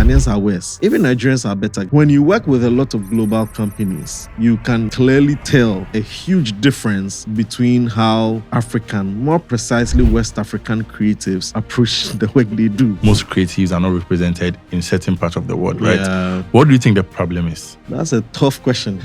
Ghanaians are worse. Even Nigerians are better. When you work with a lot of global companies, you can clearly tell a huge difference between how African, more precisely West African creatives approach the work they do. Most creatives are not represented in certain parts of the world, right? Yeah. What do you think the problem is? That's a tough question.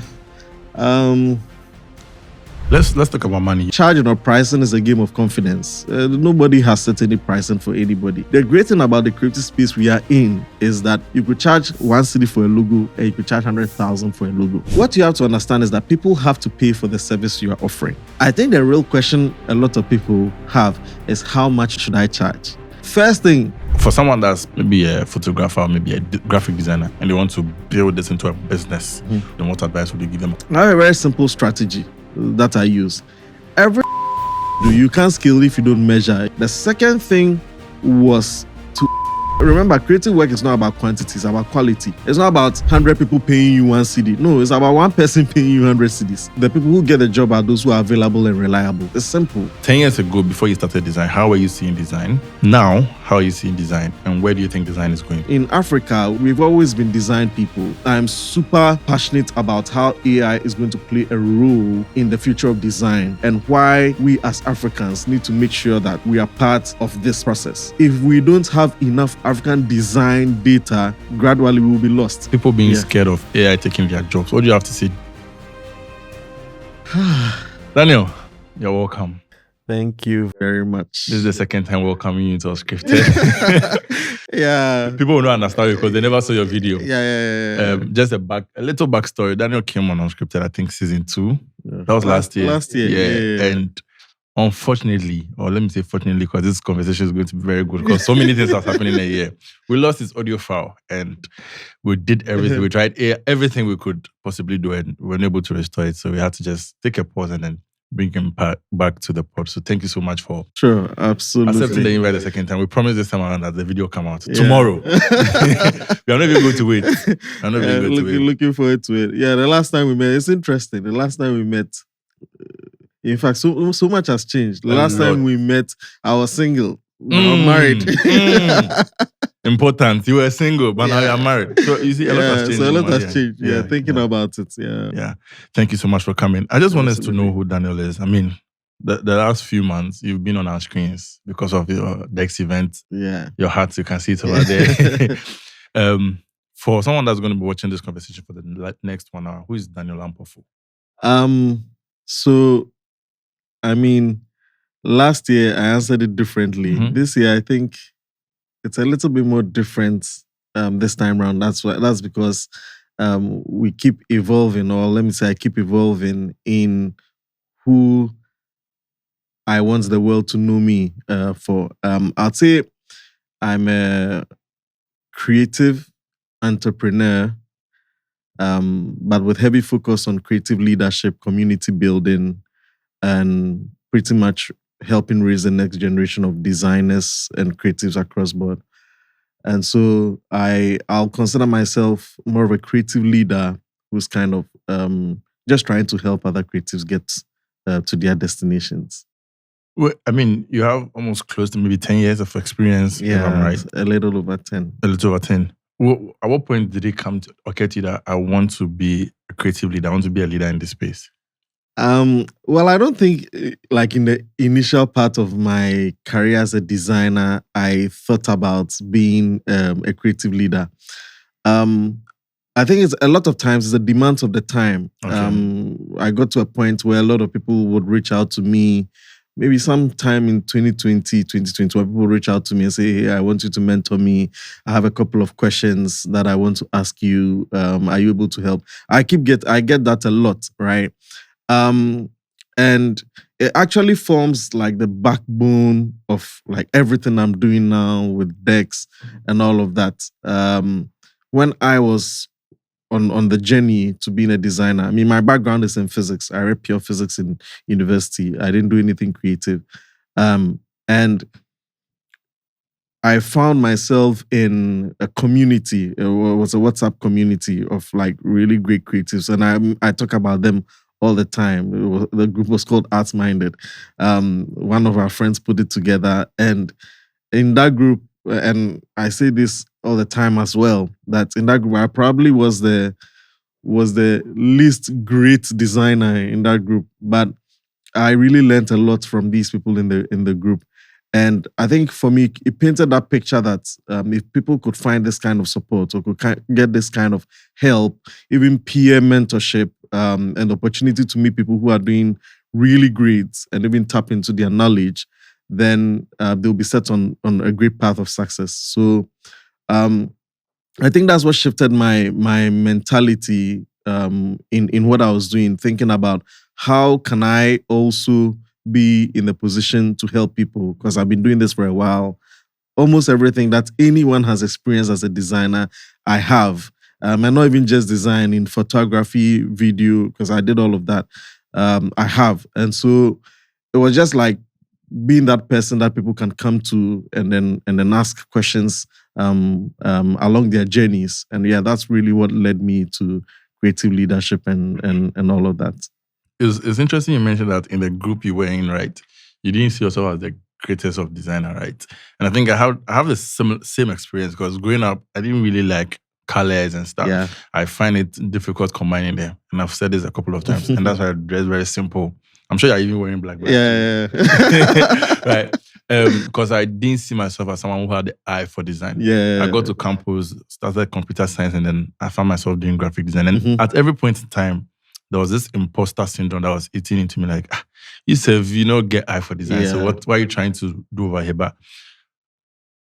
Let's talk about money. Charging or pricing is a game of confidence. Nobody has set any pricing for anybody. The great thing about the creative space we are in is that you could charge 1 cedi for a logo and you could charge 100,000 for a logo. What you have to understand is that people have to pay for the service you are offering. I think the real question a lot of people have is, how much should I charge? First thing, for someone that's maybe a photographer or maybe a graphic designer and they want to build this into a business, then what advice would you give them? I have a very simple strategy that I use. You can't scale if you don't measure. The second thing was to remember, creative work is not about quantity, it's about quality. It's not about 100 people paying you 1 cedi. No, it's about one person paying you 100 cedis. The people who get the job are those who are available and reliable. It's simple. 10 years ago, before you started design, how were you seeing design? Now, how are you seeing design? And where do you think design is going? In Africa, we've always been design people. I'm super passionate about how AI is going to play a role in the future of design and why we as Africans need to make sure that we are part of this process. If we don't have enough African design data, gradually we will be lost. People being scared of AI taking their jobs. What do you have to say? Daniel, you're welcome. Thank you very much. This is the second time welcoming you into Unscripted. Yeah. People will not understand you because they never saw your video. Yeah. Just a little backstory. Daniel came on Unscripted, I think, season 2. Yeah. That was last year. Yeah. And unfortunately, or let me say fortunately, because this conversation is going to be very good because so many things are happening in a year. We lost his audio file and we did everything. We tried everything we could possibly do and we weren't able to restore it. So we had to just take a pause and then bring him back to the pod. So thank you so much for accepting the invite the second time. We promise this time around that the video come out tomorrow. We are not even going to wait. Looking forward to it. Yeah, the last time we met, it's interesting. The last time we met, in fact, so much has changed. The last time we met, I was single. Now married. Important. You were single, but now you're married. So you see, a lot has changed. So a lot has changed. Thinking about it. Yeah. Thank you so much for coming. I just want us to know who Daniel is. I mean, the last few months, you've been on our screens because of your DEX event. Yeah. Your heart, you can see it over there. For someone that's going to be watching this conversation for the next 1 hour, who is Daniel Ampofo? So, I mean, last year I answered it differently. This year I think it's a little bit more different this time around. That's because we keep evolving, or let me say I keep evolving in who I want the world to know me for. I'd say I'm a creative entrepreneur, but with heavy focus on creative leadership, community building, and pretty much helping raise the next generation of designers and creatives across board. And so I'll consider myself more of a creative leader who's kind of just trying to help other creatives get to their destinations. Well, I mean, you have almost close to maybe 10 years of experience, if I'm right? A little over 10. A little over 10. Well, at what point did it come to occur to you that I want to be a creative leader, I want to be a leader in this space? Well, I don't think like in the initial part of my career as a designer, I thought about being a creative leader. I think it's a lot of times it's the demands of the time. Okay. I got to a point where a lot of people would reach out to me, maybe sometime in 2020, 2021, people reach out to me and say, hey, I want you to mentor me. I have a couple of questions that I want to ask you. Are you able to help? I get that a lot, right? And it actually forms like the backbone of like everything I'm doing now with DEX and all of that. When I was on the journey to being a designer, I mean, my background is in physics. I read pure physics in university. I didn't do anything creative. And I found myself in a community. It was a WhatsApp community of like really great creatives. And I talk about them all the time. The group was called Arts Minded. One of our friends put it together. And in that group, and I say this all the time as well. That in that group, I probably was the least great designer in that group, but I really learned a lot from these people in the group. And I think for me, it painted that picture that if people could find this kind of support or could get this kind of help, even peer mentorship, and opportunity to meet people who are doing really great and even tap into their knowledge, then they'll be set on a great path of success. So I think that's what shifted my mentality in what I was doing, thinking about how can I also be in a position to help people, because I've been doing this for a while. Almost everything that anyone has experienced as a designer, I have. And not even just design, in photography, video, because I did all of that. I have. And so it was just like being that person that people can come to and then ask questions along their journeys. And yeah, that's really what led me to creative leadership and all of that. It's interesting you mentioned that in the group you were in, right? You didn't see yourself as the greatest of designer, right? And I think I have the same experience, because growing up, I didn't really like colors and stuff. Yeah. I find it difficult combining them. And I've said this a couple of times. And that's why I dress very simple. I'm sure you're even wearing black. Yeah. Right. Because I didn't see myself as someone who had the eye for design. Yeah. I got to campus, started computer science, and then I found myself doing graphic design. And at every point in time, there was this imposter syndrome that was eating into me, like, you said, get eye for design. Yeah. So what are you trying to do over here? But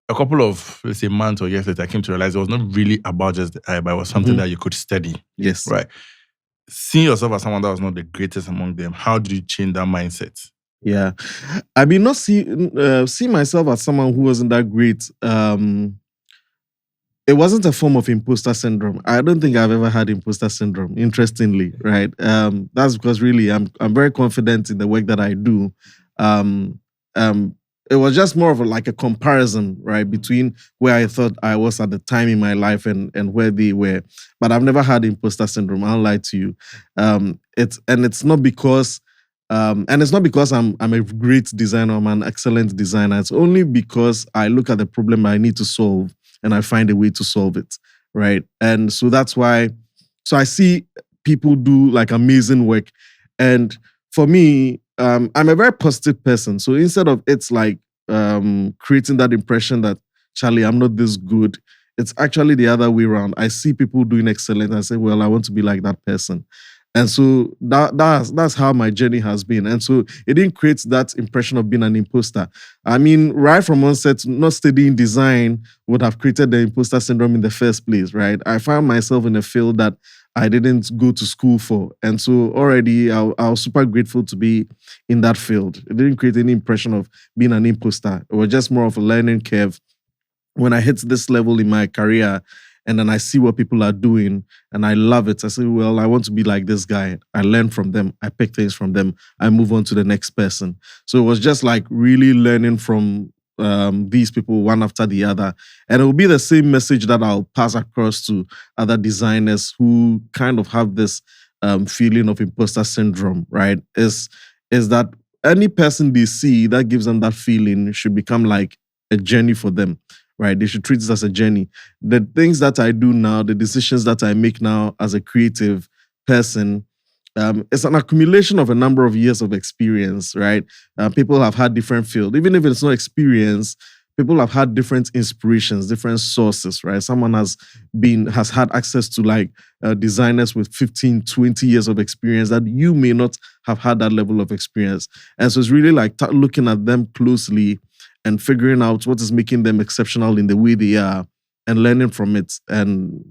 a couple of, let's say, months or years later, I came to realize it was not really about just the eye, but it was something that you could study. Yes. Right. Seeing yourself as someone that was not the greatest among them, how did you change that mindset? Yeah. I mean, not see myself as someone who wasn't that great. It wasn't a form of imposter syndrome. I don't think I've ever had imposter syndrome, interestingly, right? That's because really I'm very confident in the work that I do. It was just more of a comparison, right, between where I thought I was at the time in my life and where they were. But I've never had imposter syndrome. I'll lie to you. It's not because I'm a great designer. I'm an excellent designer. It's only because I look at the problem I need to solve and I find a way to solve it, right? And so that's why. So I see people do amazing work, and for me, I'm a very positive person. So instead of it's creating that impression that, Charlie, I'm not this good, it's actually the other way around. I see people doing excellent. I say, well, I want to be like that person. And so that's how my journey has been. And so it didn't create that impression of being an imposter. I mean, right from onset, not studying design would have created the imposter syndrome in the first place, right? I found myself in a field that I didn't go to school for. And so already I was super grateful to be in that field. It didn't create any impression of being an imposter. It was just more of a learning curve. When I hit this level in my career, and then I see what people are doing and I love it, I say, well, I want to be like this guy. I learn from them. I pick things from them. I move on to the next person. So it was just really learning from these people one after the other. And it will be the same message that I'll pass across to other designers who kind of have this feeling of imposter syndrome, right? Is that any person they see that gives them that feeling should become like a journey for them. Right, they should treat this as a journey. The things that I do now, the decisions that I make now as a creative person, it's an accumulation of a number of years of experience, right? People have had different fields. Even if it's not experience, people have had different inspirations, different sources, right? Someone has had access to designers with 15, 20 years of experience that you may not have had that level of experience. And so it's really looking at them closely and figuring out what is making them exceptional in the way they are and learning from it, and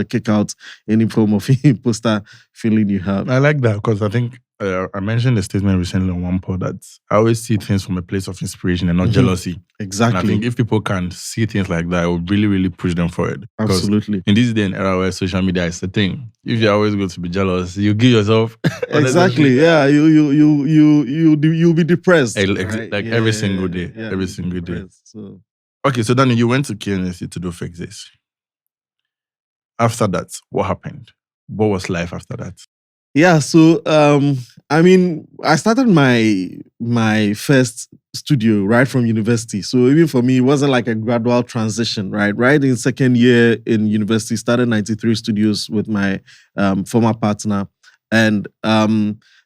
kick out any form of imposter feeling you have. I like that, because I think I mentioned a statement recently on one pod that I always see things from a place of inspiration and not jealousy. Exactly. And I think if people can see things like that, it will really, really push them forward. Absolutely. In this day and era where social media is the thing, if you're always going to be jealous, you give yourself exactly. Yeah, you'll be depressed. Right? Every single day. Every single day. So. Okay, so Daniel, you went to KNSC to do Fix This. After that, what happened? What was life after that? Yeah, so I mean, I started my first studio right from university. So even for me, it wasn't like a gradual transition, right? Right in second year in university, started 93 Studios with my former partner, and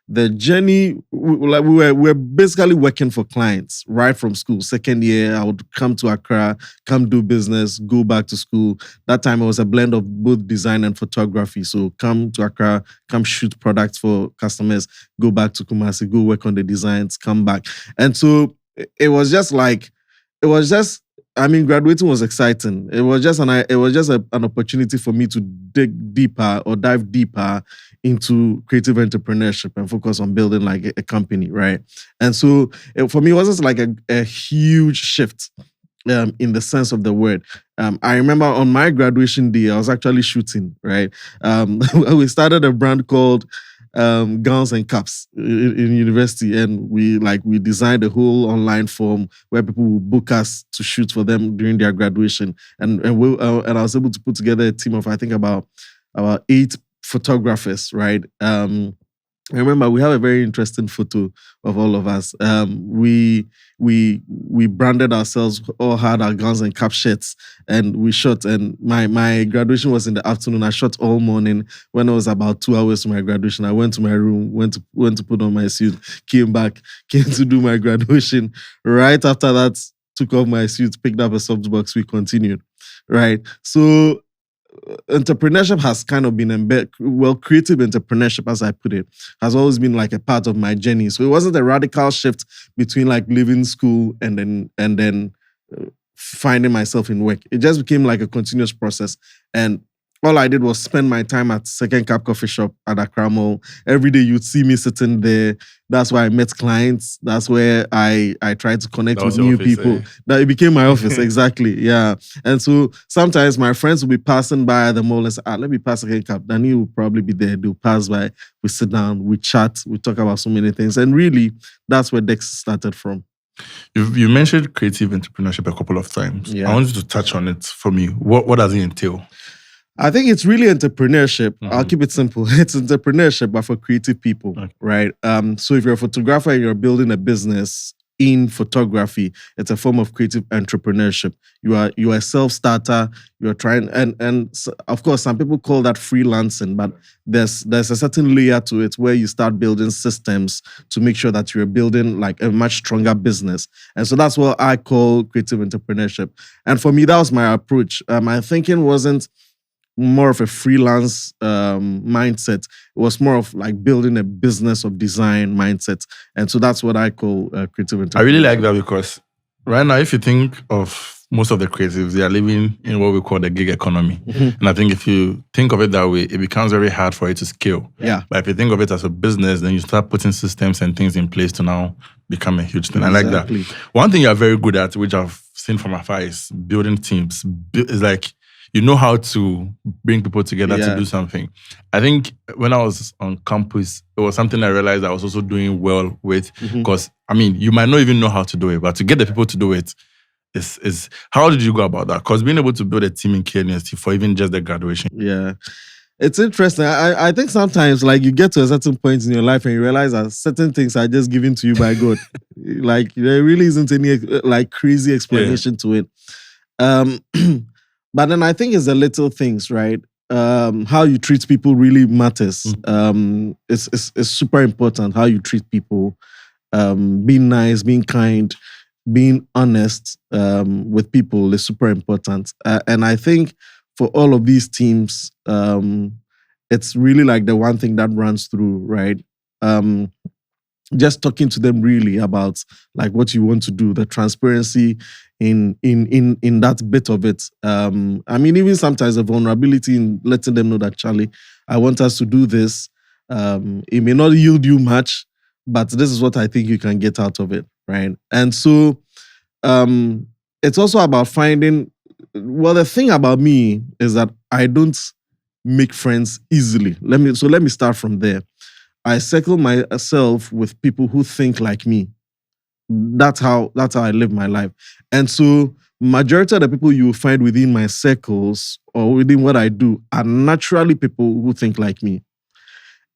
the journey, like we were basically working for clients right from school. Second year, I would come to Accra, come do business, go back to school. That time it was a blend of both design and photography. So come to Accra, come shoot products for customers, go back to Kumasi, go work on the designs, come back. And so it was just like, it was just, I mean, graduating was exciting. It was just an opportunity for me to dig deeper or dive deeper into creative entrepreneurship and focus on building like a company, right? And so for me, it was just like a huge shift in the sense of the word. I remember on my graduation day, I was actually shooting, right? We started a brand called Gowns and Caps in university, and we designed a whole online form where people would book us to shoot for them during their graduation, and I was able to put together a team of I think about 8 photographers, right? I remember we have a very interesting photo of all of us. We branded ourselves, all had our gowns and cap shirts, and we shot. And my graduation was in the afternoon. I shot all morning. When it was about 2 hours to my graduation, I went to my room, went to put on my suit, came to do my graduation. Right after that, took off my suit, picked up a softbox, we continued. Right. So entrepreneurship has kind of been creative entrepreneurship, as I put it, has always been like a part of my journey. So it wasn't a radical shift between like leaving school and then finding myself in work. It just became like a continuous process. And all I did was spend my time at Second Cap Coffee Shop at Accra Mall. Every day you'd see me sitting there. That's where I met clients. That's where I tried to connect with new people. That it became my office, exactly. Yeah. And so sometimes my friends will be passing by at the mall and say, let me pass Second Cap. Daniel will probably be there. They'll pass by. We sit down, we chat, we talk about so many things. And really, that's where DEX started from. You mentioned creative entrepreneurship a couple of times. Yeah. I want you to touch on it for me. What does it entail? I think it's really entrepreneurship. Mm-hmm. I'll keep it simple. It's entrepreneurship, but for creative people, okay. Right? So if you're a photographer and you're building a business in photography, it's a form of creative entrepreneurship. You are a self-starter. You're trying, and of course, some people call that freelancing, but there's a certain layer to it where you start building systems to make sure that you're building like a much stronger business. And so that's what I call creative entrepreneurship. And for me, that was my approach. My thinking wasn't more of a freelance mindset. It was more of like building a business of design mindset. And so that's what I call creative entrepreneurship. I really like that because right now, if you think of most of the creatives, they are living in what we call the gig economy. Mm-hmm. And I think if you think of it that way, it becomes very hard for it to scale. Yeah. But if you think of it as a business, then you start putting systems and things in place to now become a huge thing. Exactly. I like that. One thing you're very good at, which I've seen from afar, is building teams. It's like, you know how to bring people together to do something. I think when I was on campus, it was something I realized I was also doing well with. Because, I mean, you might not even know how to do it, but to get the people to do it is how did you go about that? Because being able to build a team in KNST for even just the graduation. Yeah. It's interesting. I think sometimes like you get to a certain point in your life and you realize that certain things are just given to you by God. Like there really isn't any like crazy explanation to it. But then I think it's the little things, right? How you treat people really matters. It's super important how you treat people. Being nice, being kind, being honest with people is super important. And I think for all of these teams, it's really like the one thing that runs through, right? Just talking to them really about like what you want to do, the transparency in that bit of it. I mean, even sometimes the vulnerability in letting them know that, Charlie, I want us to do this. It may not yield you much, but this is what I think you can get out of it, right? And so it's also about finding, well, the thing about me is that I don't make friends easily. Let me start from there. I circle myself with people who think like me. That's how I live my life. And so majority of the people you will find within my circles or within what I do are naturally people who think like me.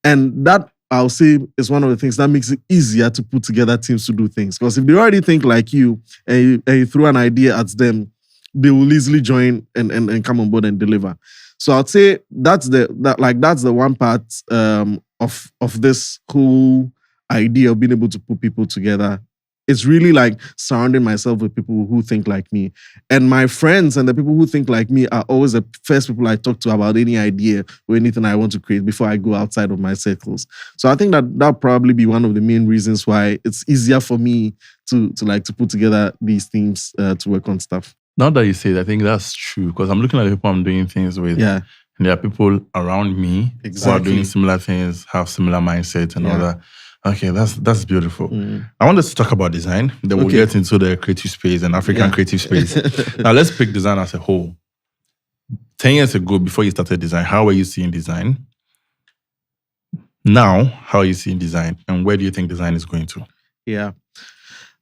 And that, I'll say, is one of the things that makes it easier to put together teams to do things. Because if they already think like you and you throw an idea at them, they will easily join and come on board and deliver. So I'd say that's the one part of this whole idea of being able to put people together. It's really like surrounding myself with people who think like me. And my friends and the people who think like me are always the first people I talk to about any idea or anything I want to create before I go outside of my circles. So I think that'll probably be one of the main reasons why it's easier for me to put together these teams to work on stuff. Now that you say that, I think that's true, because I'm looking at the people I'm doing things with. Yeah. And there are people around me who are doing similar things, have similar mindsets and all that. Okay, that's beautiful. I want us to talk about design. Then we'll get into the creative space and African creative space. Now, let's pick design as a whole. 10 years ago, before you started design, how were you seeing design? Now, how are you seeing design? And where do you think design is going to? Yeah.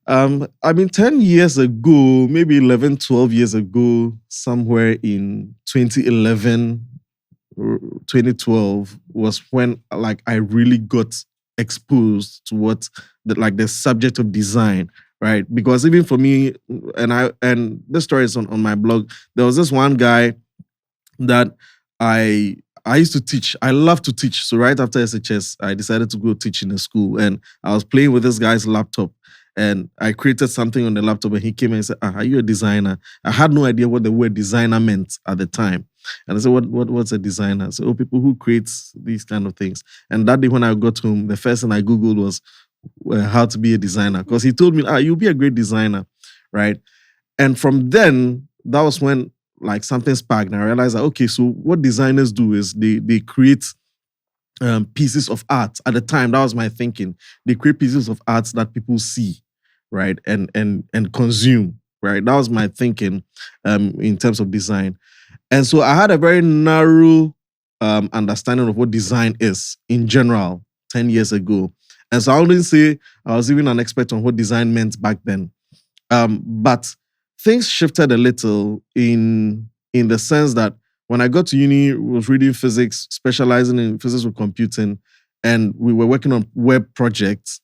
10 years ago, maybe 11, 12 years ago, somewhere in 2011, 2012 was when I really got exposed to what the subject of design, right? Because even for me, and this story is on my blog, there was this one guy that I used to teach. I love to teach. So right after SHS, I decided to go teach in a school, and I was playing with this guy's laptop. And I created something on the laptop, and he came and said, "Are you a designer?" I had no idea what the word designer meant at the time. And I said, what's a designer? So people who create these kind of things. And that day when I got home, the first thing I Googled was how to be a designer. Because he told me, you'll be a great designer, right? And from then, that was when something sparked. And I realized that, okay, so what designers do is they create pieces of art. At the time, that was my thinking. They create pieces of art that people see, right? And consume, right? That was my thinking in terms of design. And so I had a very narrow understanding of what design is in general 10 years ago. And so I wouldn't say I was even an expert on what design meant back then. But things shifted a little in the sense that when I got to uni, I was reading physics, specializing in physics with computing, and we were working on web projects.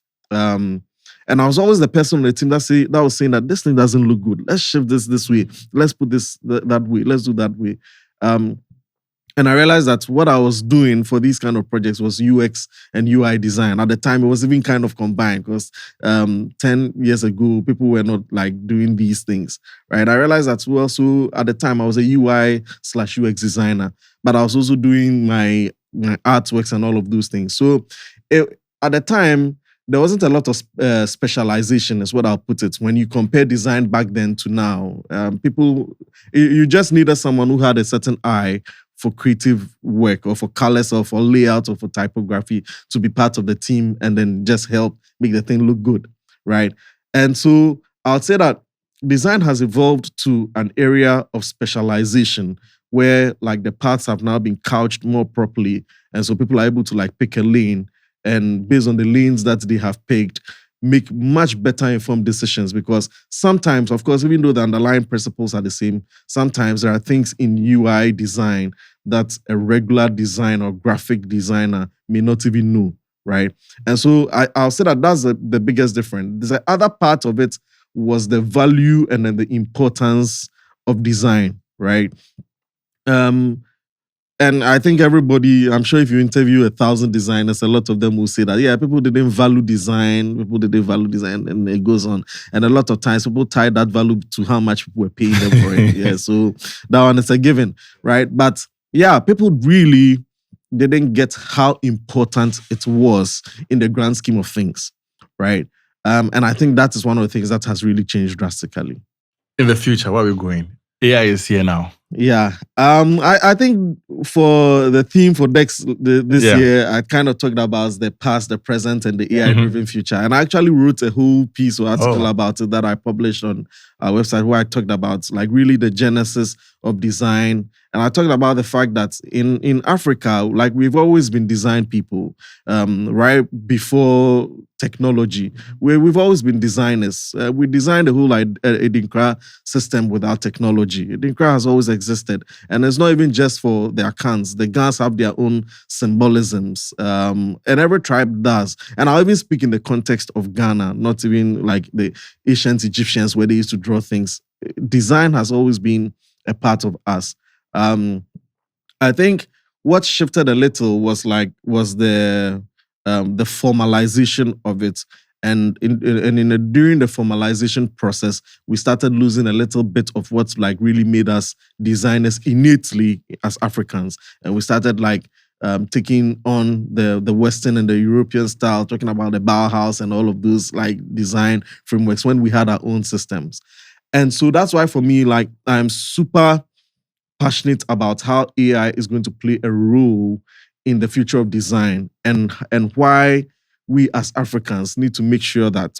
And I was always the person on the team that was saying that this thing doesn't look good. Let's shift this way. Let's put this that way. Let's do that way. And I realized that what I was doing for these kind of projects was UX and UI design. At the time, it was even kind of combined because 10 years ago, people were not doing these things, right? I realized that also at the time, I was a UI/UX designer, but I was also doing my artworks and all of those things. So at the time, there wasn't a lot of specialization, is what I'll put it. When you compare design back then to now, you just needed someone who had a certain eye for creative work or for colors or for layout or for typography to be part of the team and then just help make the thing look good, right? And so I'll say that design has evolved to an area of specialization where the paths have now been couched more properly. And so people are able to pick a lane and based on the lanes that they have picked, make much better informed decisions. Because sometimes, of course, even though the underlying principles are the same, sometimes there are things in UI design that a regular designer or graphic designer may not even know, right? And so I'll say that that's the biggest difference. The other part of it was the value and then the importance of design, right? And I think everybody, I'm sure if you interview 1,000 designers, a lot of them will say that, yeah, people didn't value design, and it goes on. And a lot of times people tie that value to how much people were paying them for it. Yeah, so that one is a given, right? But yeah, people really didn't get how important it was in the grand scheme of things, right? And I think that is one of the things that has really changed drastically. In the future, where are we going? AI is here now. Yeah. I think for the theme for DEX this year, I kind of talked about the past, the present, and the AI-driven future. And I actually wrote a whole piece or article about it that I published on our website where I talked about really the genesis of design. And I talked about the fact that in Africa, we've always been design people, right before technology. We've always been designers. We designed the whole Edinkra system without technology. Edinkra has always existed. And it's not even just for their accounts. The Ghans have their own symbolisms, and every tribe does. And I'll even speak in the context of Ghana, not even like the ancient Egyptians where they used to draw things. Design has always been a part of us. I think what shifted a little was the formalization of it. And during the formalization process, we started losing a little bit of what's like really made us designers innately as Africans. And we started taking on the Western and the European style, talking about the Bauhaus and all of those like design frameworks when we had our own systems. And so that's why for me, like I'm super passionate about how AI is going to play a role in the future of design and why we as Africans need to make sure that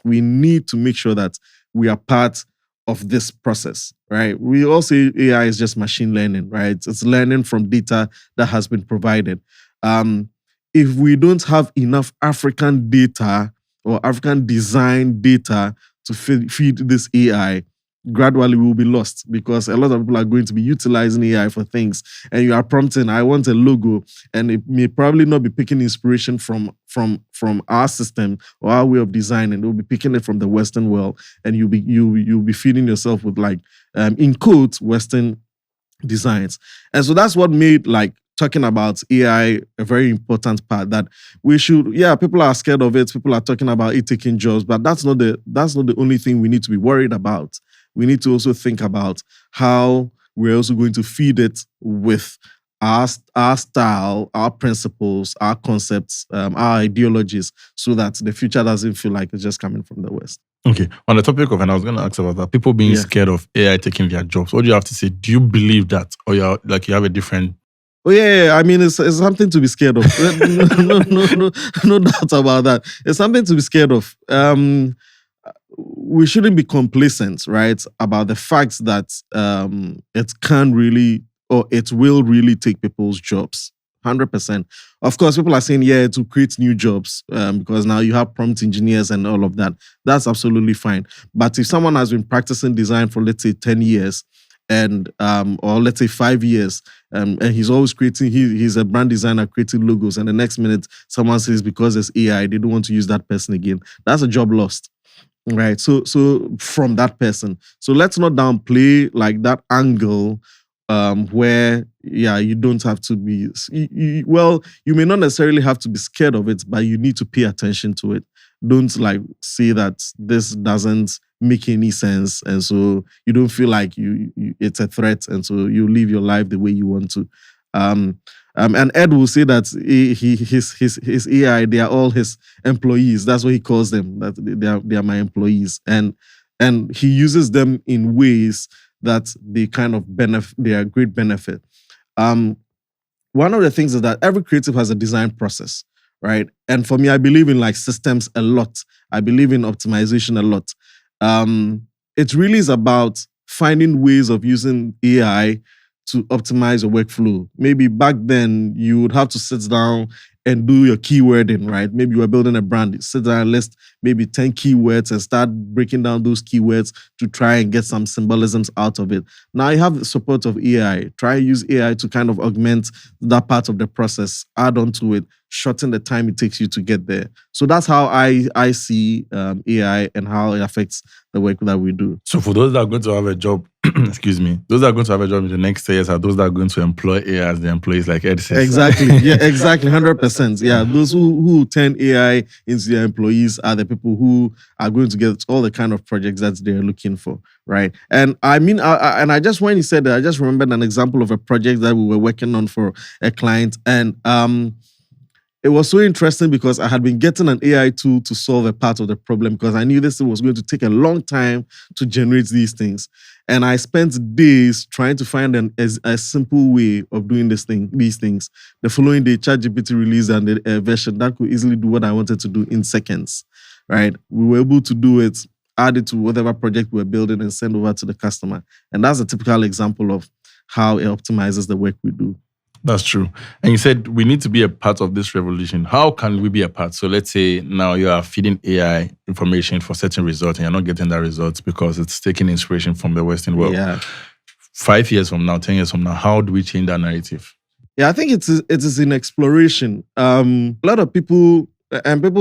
we are part of this process, right? We all say AI is just machine learning, right? It's learning from data that has been provided. If we don't have enough African data or African design data to feed this AI, gradually we will be lost because a lot of people are going to be utilizing AI for things. And you are prompting, I want a logo, and it may probably not be picking inspiration from our system or our way of designing. They'll be picking it from the Western world, and you'll be feeding yourself with in quotes, Western designs. And so that's what made talking about AI a very important part, that we should, people are scared of it. People are talking about it taking jobs, but that's not the only thing we need to be worried about. We need to also think about how we're also going to feed it with our style, our principles, our concepts, our ideologies, so that the future doesn't feel like it's just coming from the West. Okay. On the topic of, and I was going to ask about that, people being scared of AI taking their jobs. What do you have to say? Do you believe that, or you have a different? Oh yeah. I mean, it's something to be scared of. No doubt about that. It's something to be scared of. We shouldn't be complacent, right, about the fact that it can really, or it will really take people's jobs. 100%. Of course, people are saying, to create new jobs because now you have prompt engineers and all of that. That's absolutely fine. But if someone has been practicing design for, let's say, 10 years, and or let's say 5 years, and he's always creating, he's a brand designer creating logos, and the next minute someone says because there's AI, they don't want to use that person again. That's a job lost. Right. So from that person. So let's not downplay that angle where you don't have to be you may not necessarily have to be scared of it, but you need to pay attention to it. Don't say that this doesn't make any sense, and so you don't feel like it's a threat, and so you live your life the way you want to. And Ed will say that his AI, they are all his employees. That's what he calls them. That they are my employees, and he uses them in ways that they kind of they are great benefit. One of the things is that every creative has a design process, right? And for me, I believe in systems a lot. I believe in optimization a lot. It really is about finding ways of using AI to optimize your workflow. Maybe back then you would have to sit down and do your keywording, right? Maybe you were building a brand, sit down and list maybe 10 keywords and start breaking down those keywords to try and get some symbolisms out of it. Now you have the support of AI. Try and use AI to kind of augment that part of the process, add on to it, shorten the time it takes you to get there. So that's how I see AI and how it affects the work that we do. So for those that are going to have a job, excuse me, those that are going to have a job in the next 10 years are those that are going to employ AI as the employees, like Ed says. Exactly. Yeah, exactly. 100%. Yeah. Those who turn AI into their employees are the people who are going to get all the kind of projects that they're looking for, right? And I mean, and I just, when you said that, I just remembered an example of a project that we were working on for a client, and it was so interesting because I had been getting an AI tool to solve a part of the problem because I knew this was going to take a long time to generate these things. And I spent days trying to find a simple way of doing these things. The following day, ChatGPT released a version that could easily do what I wanted to do in seconds, right? We were able to do it, add it to whatever project we were building and send over to the customer. And that's a typical example of how it optimizes the work we do. That's true. And you said we need to be a part of this revolution. How can we be a part? So let's say now you are feeding AI information for certain results and you're not getting that result because it's taking inspiration from the Western world. Yeah. 5 years from now, 10 years from now, how do we change that narrative? Yeah, I think it is in exploration. A lot of people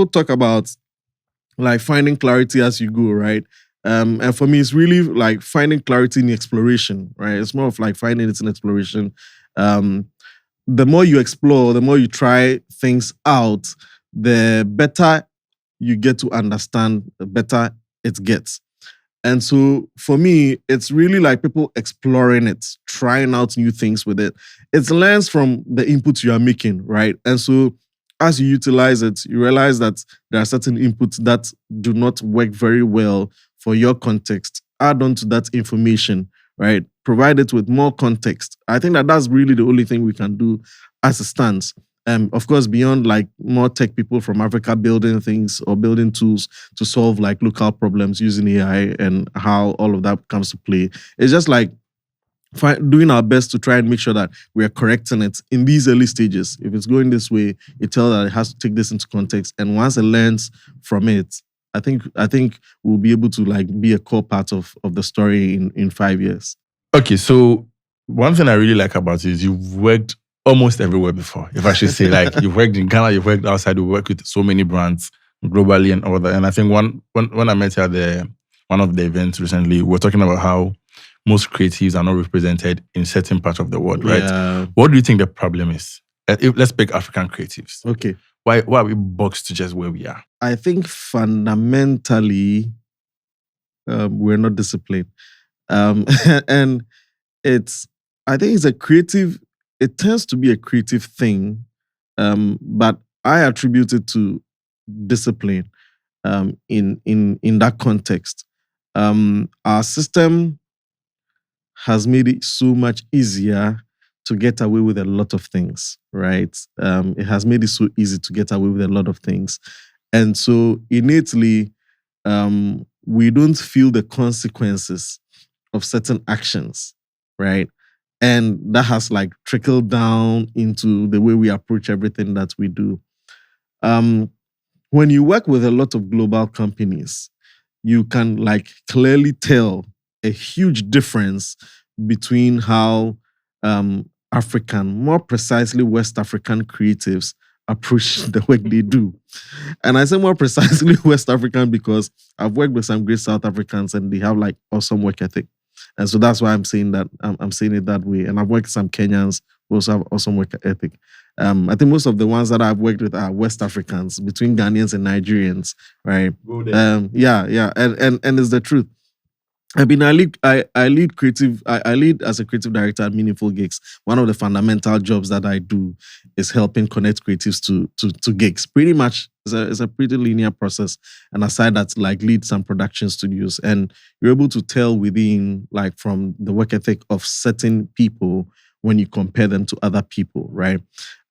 talk about like finding clarity as you go, right? And for me, it's really like finding clarity in exploration, right? It's more of like finding it in exploration. The more you explore, the more you try things out, the better you get to understand, the better it gets. And so for me, it's really like people exploring it, trying out new things with it. It learns from the inputs you are making, right? And so as you utilize it, you realize that there are certain inputs that do not work very well for your context. Add on to that information, right? Provide it with more context. I think that that's really the only thing we can do as it stands. Of course, beyond like more tech people from Africa building things or building tools to solve like local problems using AI and how all of that comes to play. It's just like doing our best to try and make sure that we are correcting it in these early stages. If it's going this way, it tells that it has to take this into context. And once it learns from it, I think we'll be able to like be a core part of the story in 5 years. Okay, so one thing I really like about it is you've worked almost everywhere before, if I should say. Like, you've worked in Ghana, you've worked outside, you work with so many brands globally and all that. And I think when I met you at one of the events recently, we were talking about how most creatives are not represented in certain parts of the world, right? Yeah. What do you think the problem is? Let's pick African creatives. Okay. Why are we boxed to just where we are? I think fundamentally, we're not disciplined. And I think it's a creative, it tends to be a creative thing, but I attribute it to discipline in that context. Our system has made it so much easier to get away with a lot of things, right? It has made it so easy to get away with a lot of things. And so innately, we don't feel the consequences of certain actions, right? And that has like trickled down into the way we approach everything that we do. When you work with a lot of global companies, you can like clearly tell a huge difference between how African, more precisely West African creatives approach the work they do. And I say more precisely West African because I've worked with some great South Africans and they have like awesome work ethic. And so that's why I'm saying that I'm saying it that way. And I've worked with some Kenyans who also have awesome work ethic. I think most of the ones that I've worked with are West Africans, between Ghanaians and Nigerians, right? Yeah. And it's the truth. I mean, I lead as a creative director at Meaningful Gigs. One of the fundamental jobs that I do is helping connect creatives to gigs. Pretty much, it's a pretty linear process. And aside that, like lead some production studios, and you're able to tell within, like, from the work ethic of certain people when you compare them to other people, right?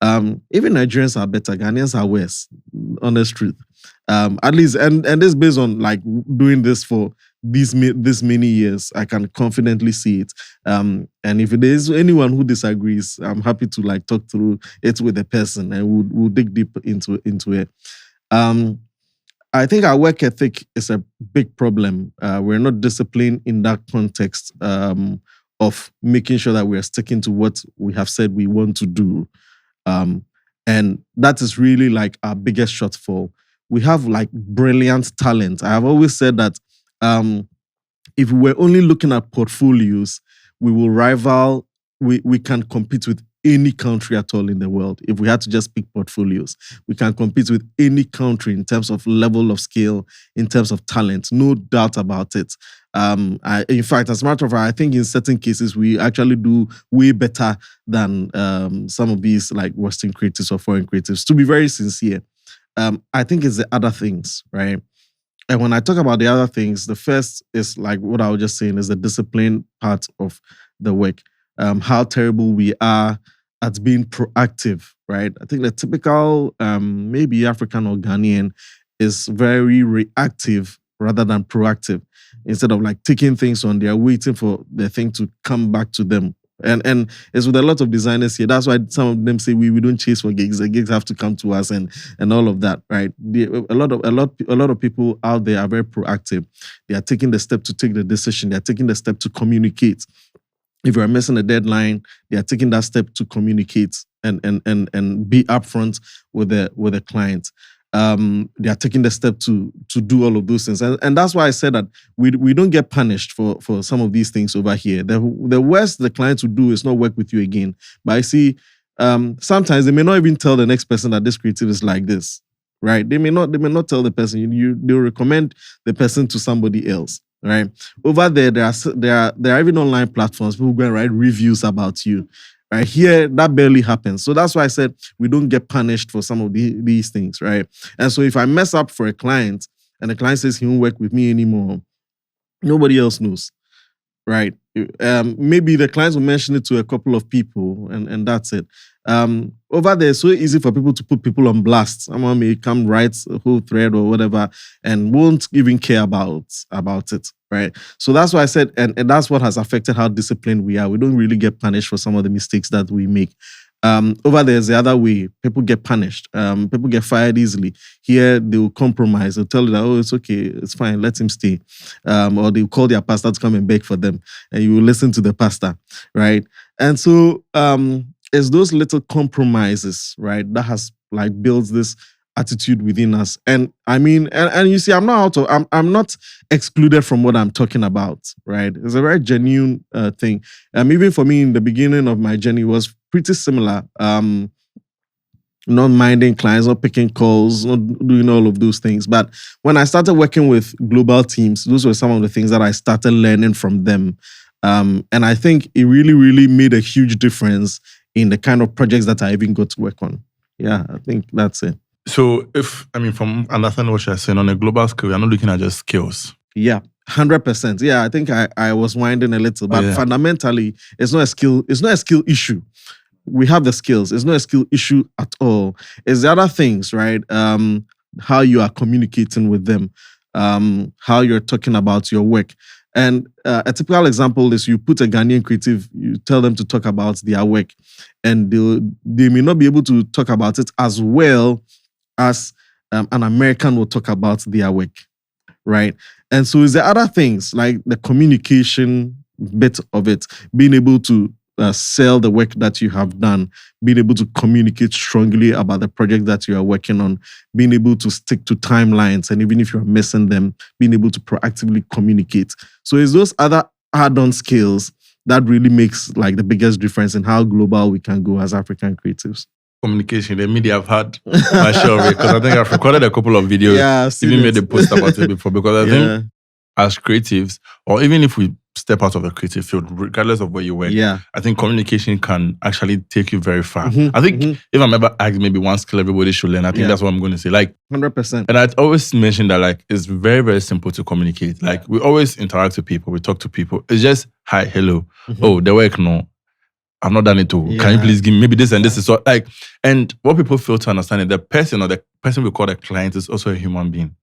Even Nigerians are better, Ghanaians are worse. Honest truth. At least, and this based on like doing this for this many years, I can confidently see it. And if there is anyone who disagrees, I'm happy to like talk through it with a person, and we'll dig deep into it. I think our work ethic is a big problem. We're not disciplined in that context of making sure that we're sticking to what we have said we want to do. And that is really like our biggest shortfall. We have like brilliant talent. I have always said that if we were only looking at portfolios, we will rival, we can compete with any country at all in the world. If we had to just pick portfolios, we can compete with any country in terms of level of skill, in terms of talent, no doubt about it. In fact, as a matter of fact, I think in certain cases, we actually do way better than some of these like Western creatives or foreign creatives, to be very sincere. I think it's the other things, right? And when I talk about the other things, the first is like what I was just saying is the discipline part of the work. How terrible we are at being proactive, right? I think the typical, maybe African or Ghanaian is very reactive rather than proactive. Instead of like taking things on, they're waiting for the thing to come back to them. And it's with a lot of designers here. That's why some of them say we don't chase for gigs. The gigs have to come to us and all of that, right? A lot of people out there are very proactive. They are taking the step to take the decision. They are taking the step to communicate. if you're missing a deadline, they are taking that step to communicate and be upfront with the client. They are taking the step to do all of those things, and that's why I said that we don't get punished for some of these things over here. The worst the client will do is not work with you again. But I see sometimes they may not even tell the next person that this creative is like this, right? They may not tell the person. They'll recommend the person to somebody else. Right over there are even online platforms people go and write reviews about you. Right here, that barely happens. So that's why I said we don't get punished for some of these things, right? And so if I mess up for a client and the client says he won't work with me anymore, nobody else knows, right? Maybe the clients will mention it to a couple of people, and that's it. Over there, it's so easy for people to put people on blast. Someone may come write a whole thread or whatever and won't even care about it, right? So that's why I said, and that's what has affected how disciplined we are. We don't really get punished for some of the mistakes that we make. Over there is the other way. People get punished. People get fired easily. Here, they will compromise. They'll tell you that, oh, it's okay, it's fine, let him stay. Or they'll call their pastor to come and beg for them. And you will listen to the pastor, right? And so it's those little compromises, right, that has like built this attitude within us. And I mean, and you see, I'm not excluded from what I'm talking about, right? It's a very genuine thing. Even for me in the beginning of my journey was pretty similar. Not minding clients, not picking calls, not doing all of those things. But when I started working with global teams, those were some of the things that I started learning from them. And I think it really, really made a huge difference in the kind of projects that I even got to work on. Yeah, I think that's it. So from understanding what you're saying, on a global scale, you're not looking at just skills. Yeah, 100%. Yeah, I think I was winding a little, but fundamentally, it's not a skill issue. We have the skills. It's not a skill issue at all. It's the other things, right? How you are communicating with them, how you're talking about your work. And a typical example is you put a Ghanaian creative, you tell them to talk about their work, and they may not be able to talk about it as well as an American will talk about their work, right? And so it's the other things, like the communication bit of it, being able to sell the work that you have done, being able to communicate strongly about the project that you are working on, being able to stick to timelines, and even if you're missing them, being able to proactively communicate. So it's those other add-on skills that really makes like the biggest difference in how global we can go as African creatives. Communication, the media have had my share of it, because I think I've recorded a couple of videos, even made a post about it before, because I think as creatives, or even if we step out of the creative field, regardless of where you work, I think communication can actually take you very far. I think if I'm ever asked maybe one skill everybody should learn, I think that's what I'm going to say. Like 100%. And I'd always mention that like it's very, very simple to communicate. Like we always interact with people, we talk to people. It's just hi, hello. Oh, the work, no. I've not done it too. Can you please give me maybe this and this is so like, and what people fail to understand is the person we call the client is also a human being.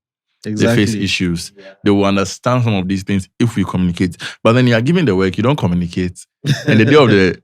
Exactly. They face issues. They will understand some of these things if we communicate. But then you are giving the work, you don't communicate. And the day of the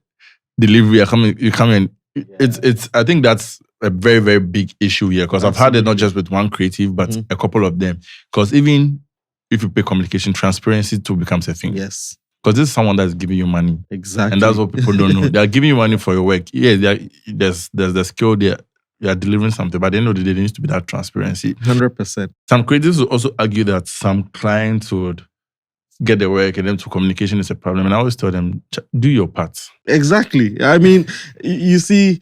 delivery, you come in. It's. I think that's a very, very big issue here, because I've had it not just with one creative, but a couple of them. Because even if you pay communication, transparency too becomes a thing. Yes. Because this is someone that's giving you money. Exactly. And that's what people don't know. They are giving you money for your work. Yeah, there's the skill there. You are delivering something, but at the end of the day, there needs to be that transparency. 100%. Some creatives will also argue that some clients would get their work and then to communication is a problem. And I always tell them, do your part. Exactly. I mean, you see,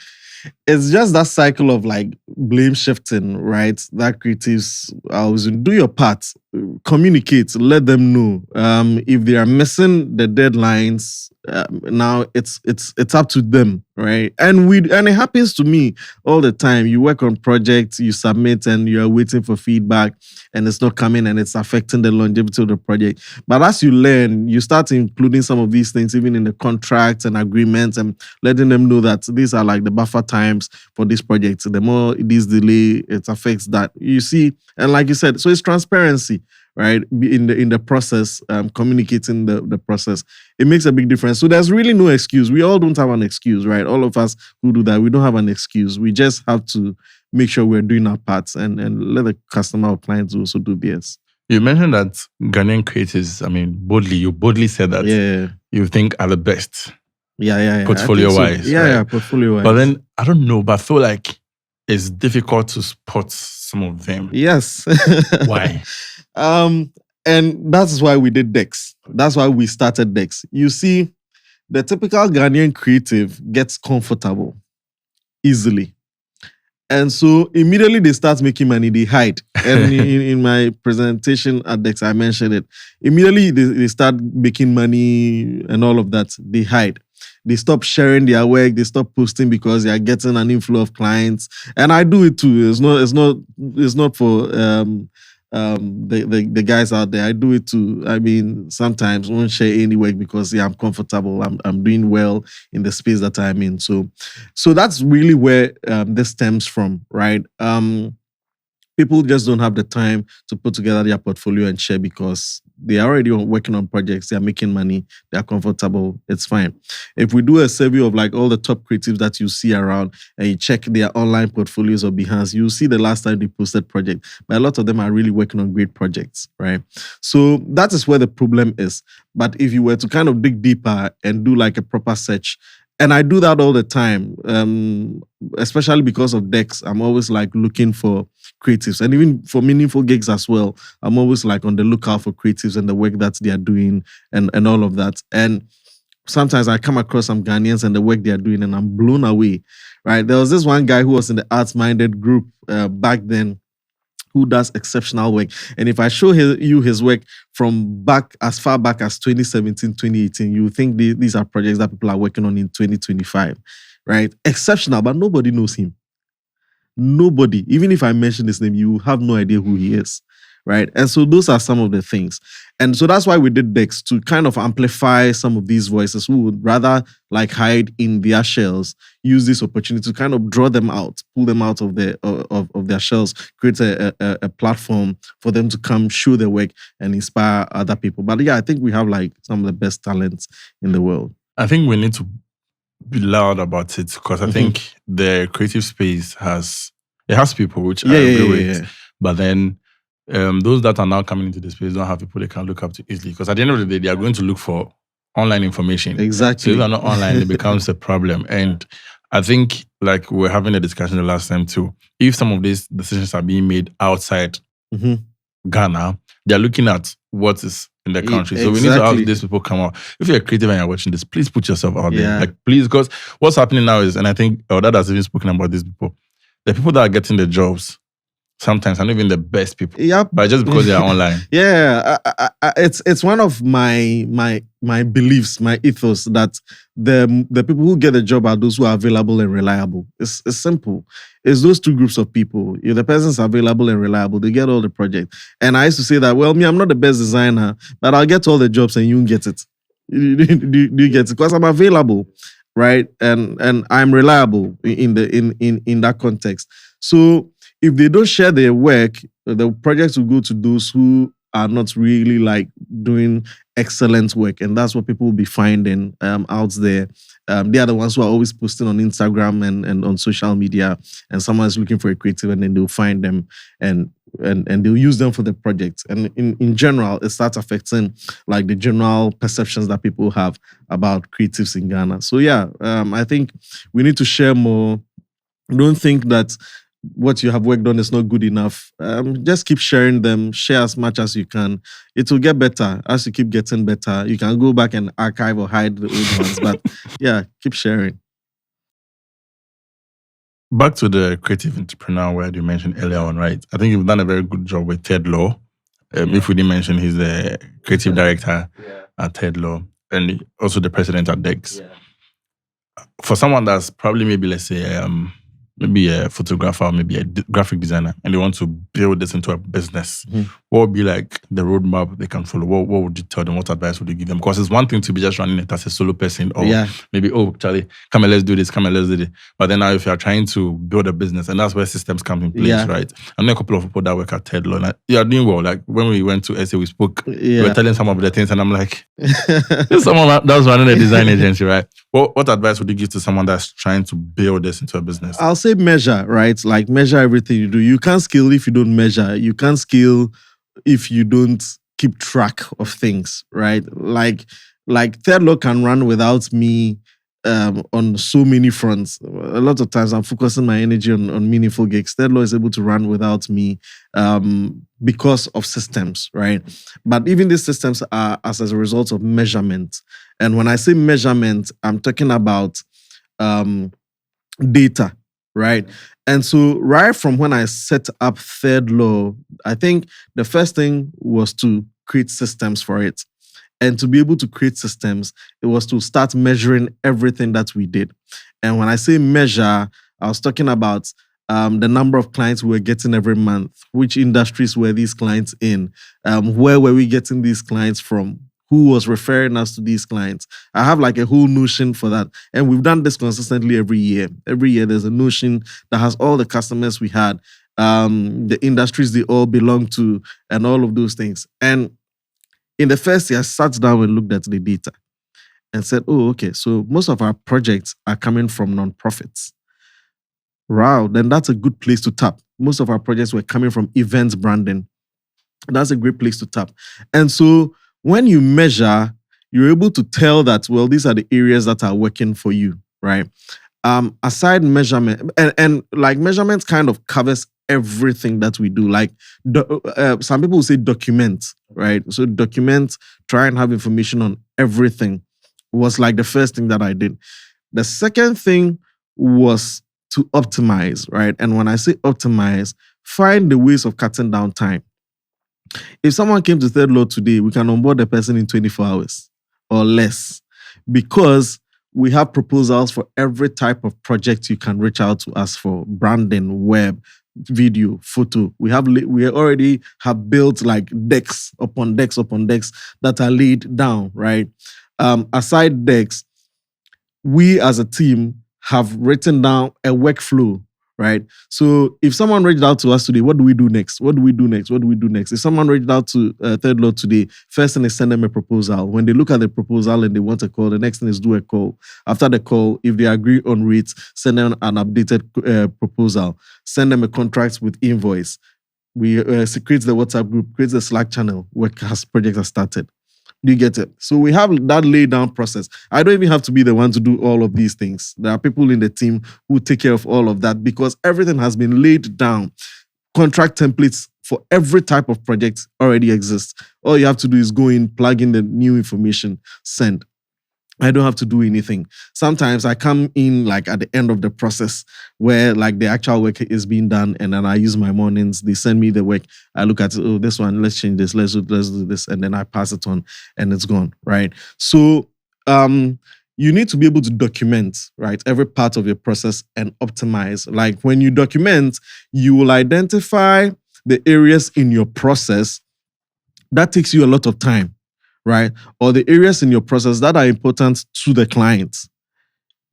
it's just that cycle of like blame shifting, right? That creatives always do your part, communicate, let them know. If they are missing the deadlines, now it's up to them, right? And it happens to me all the time. You work on projects, you submit, and you are waiting for feedback, and it's not coming, and it's affecting the longevity of the project. But as you learn, you start including some of these things even in the contracts and agreements, and letting them know that these are like the buffer times for this project. The more this delay, it affects that. You see, and like you said, so it's transparency, right? In the process, communicating the process. It makes a big difference. So there's really no excuse. We all don't have an excuse, right? All of us who do that, we don't have an excuse. We just have to make sure we're doing our parts and let the customer or clients also do theirs. You mentioned that Ghanaian creatives, I mean, you boldly said that you think are the best. Yeah. Portfolio-wise. So. Yeah, portfolio-wise. But then, I don't know, but I feel like it's difficult to spot some of them. Yes. Why? And that's why we did DEX. That's why we started DEX. You see, the typical Ghanaian creative gets comfortable easily. And so immediately they start making money, they hide. And in my presentation at DEX, I mentioned it. Immediately they start making money and all of that, they hide. They stop sharing their work, they stop posting because they are getting an inflow of clients. And I do it too. It's not for the guys out there. I do it too. I mean, sometimes I won't share any work because I'm comfortable. I'm doing well in the space that I'm in. So that's really where this stems from, right? People just don't have the time to put together their portfolio and share because they are already working on projects, they are making money, they are comfortable, it's fine. If we do a survey of like all the top creatives that you see around and you check their online portfolios or Behance, you'll see the last time they posted project. But a lot of them are really working on great projects, right? So that is where the problem is. But if you were to kind of dig deeper and do like a proper search, and I do that all the time, especially because of DEX. I'm always like looking for creatives, and even for meaningful gigs as well. I'm always like on the lookout for creatives and the work that they are doing and all of that. And sometimes I come across some Ghanaians and the work they are doing, and I'm blown away. Right? There was this one guy who was in the arts-minded group back then, who does exceptional work. And if I show you his work from as far back as 2017, 2018, you think these are projects that people are working on in 2025, right? Exceptional, but nobody knows him. Nobody. Even if I mention his name, you have no idea who he is, right? And so those are some of the things. And so that's why we did DEX, to kind of amplify some of these voices who would rather like hide in their shells, use this opportunity to kind of draw them out, pull them out of their shells, create a platform for them to come show their work and inspire other people. But yeah, I think we have like some of the best talents in the world. I think we need to be loud about it because I think the creative space has people, which I agree with. But then those that are now coming into the space don't have people they can look up to easily, because at the end of the day, they are going to look for online information. Exactly. So if they're not online, it becomes a problem. And I think, like we were having a discussion the last time too, if some of these decisions are being made outside Ghana, they're looking at what is in the country. So we need to have these people come out. If you're creative and you're watching this, please put yourself out there. Like, please, because what's happening now is, and I think that has even spoken about this before, the people that are getting the jobs sometimes are not even the best people. Yep. But just because they are online. It's one of my beliefs, my ethos, that the people who get the job are those who are available and reliable. It's simple. It's those two groups of people. If the person's available and reliable, they get all the projects. And I used to say that, well, I'm not the best designer, but I'll get all the jobs and you won't get it. Do you get it? Because I'm available, right? And I'm reliable in that context. So if they don't share their work, the projects will go to those who are not really like doing excellent work. And that's what people will be finding out there. They are the ones who are always posting on Instagram and on social media, and someone is looking for a creative and then they'll find them and they'll use them for the project. And in general, it starts affecting like the general perceptions that people have about creatives in Ghana. So yeah, I think we need to share more. Don't think that what you have worked on is not good enough. Just keep sharing them. Share as much as you can. It will get better as you keep getting better. You can go back and archive or hide the old ones, but yeah, keep sharing. Back to the creative entrepreneur word you mentioned earlier on, right? I think you've done a very good job with ThirdLaw. If we didn't mention, he's the creative director at ThirdLaw and also the president at DEX. Yeah. For someone that's probably maybe, let's say, maybe a photographer or maybe a graphic designer, and they want to build this into a business, what would be like the roadmap they can follow? What would you tell them? What advice would you give them? Because it's one thing to be just running it as a solo person, or maybe, oh, Charlie, come and let's do this, come and let's do it. But then now if you're trying to build a business, and that's where systems come in place, right? I know a couple of people that work at ThirdLaw, and you're doing well. Like when we went to SA, we spoke, we were telling some of the things, and I'm like, there's someone that's running a design agency, right? What advice would you give to someone that's trying to build this into a business? I'll say measure, right? Like measure everything you do. You can't scale if you don't measure. You can't scale if you don't keep track of things, right? Like ThirdLaw can run without me on so many fronts. A lot of times I'm focusing my energy on meaningful gigs. ThirdLaw is able to run without me because of systems, right? But even these systems are as a result of measurement. And when I say measurement, I'm talking about data, right? And so right from when I set up ThirdLaw, I think the first thing was to create systems for it. And to be able to create systems, it was to start measuring everything that we did. And when I say measure, I was talking about the number of clients we were getting every month, which industries were these clients in, where were we getting these clients from, who was referring us to these clients. I have like a whole notion for that. And we've done this consistently every year. Every year there's a notion that has all the customers we had, the industries they all belong to, and all of those things. And in the first year, I sat down and looked at the data and said, oh, okay, so most of our projects are coming from nonprofits. Wow, then that's a good place to tap. Most of our projects were coming from events branding. That's a great place to tap. And so when you measure, you're able to tell that, well, these are the areas that are working for you, right? Aside measurement, and like measurement kind of covers everything that we do. Like some people will say document, right? So document, try and have information on everything was like the first thing that I did. The second thing was to optimize, right? And when I say optimize, find the ways of cutting down time. If someone came to ThirdLaw today, we can onboard the person in 24 hours or less, because we have proposals for every type of project you can reach out to us for: branding, web, video, photo. We already have built like decks upon decks upon decks that are laid down, right? Aside decks, we as a team have written down a workflow, right? So if someone reached out to us today, what do we do next? What do we do next? What do we do next? If someone reached out to ThirdLaw today, first thing is send them a proposal. When they look at the proposal and they want a call, the next thing is do a call. After the call, if they agree on rates, send them an updated proposal. Send them a contract with invoice. We create the WhatsApp group, create the Slack channel where projects are started. Do you get it? So we have that laid down process. I don't even have to be the one to do all of these things. There are people in the team who take care of all of that because everything has been laid down. Contract templates for every type of project already exist. All you have to do is go in, plug in the new information, send. I don't have to do anything. Sometimes I come in like at the end of the process where like the actual work is being done, and then I use my mornings. They send me the work. I look at it, oh, this one, let's change this, let's do this, and then I pass it on and it's gone, right? So you need to be able to document, right, every part of your process and optimize. Like when you document, you will identify the areas in your process that takes you a lot of time, right? Or the areas in your process that are important to the client.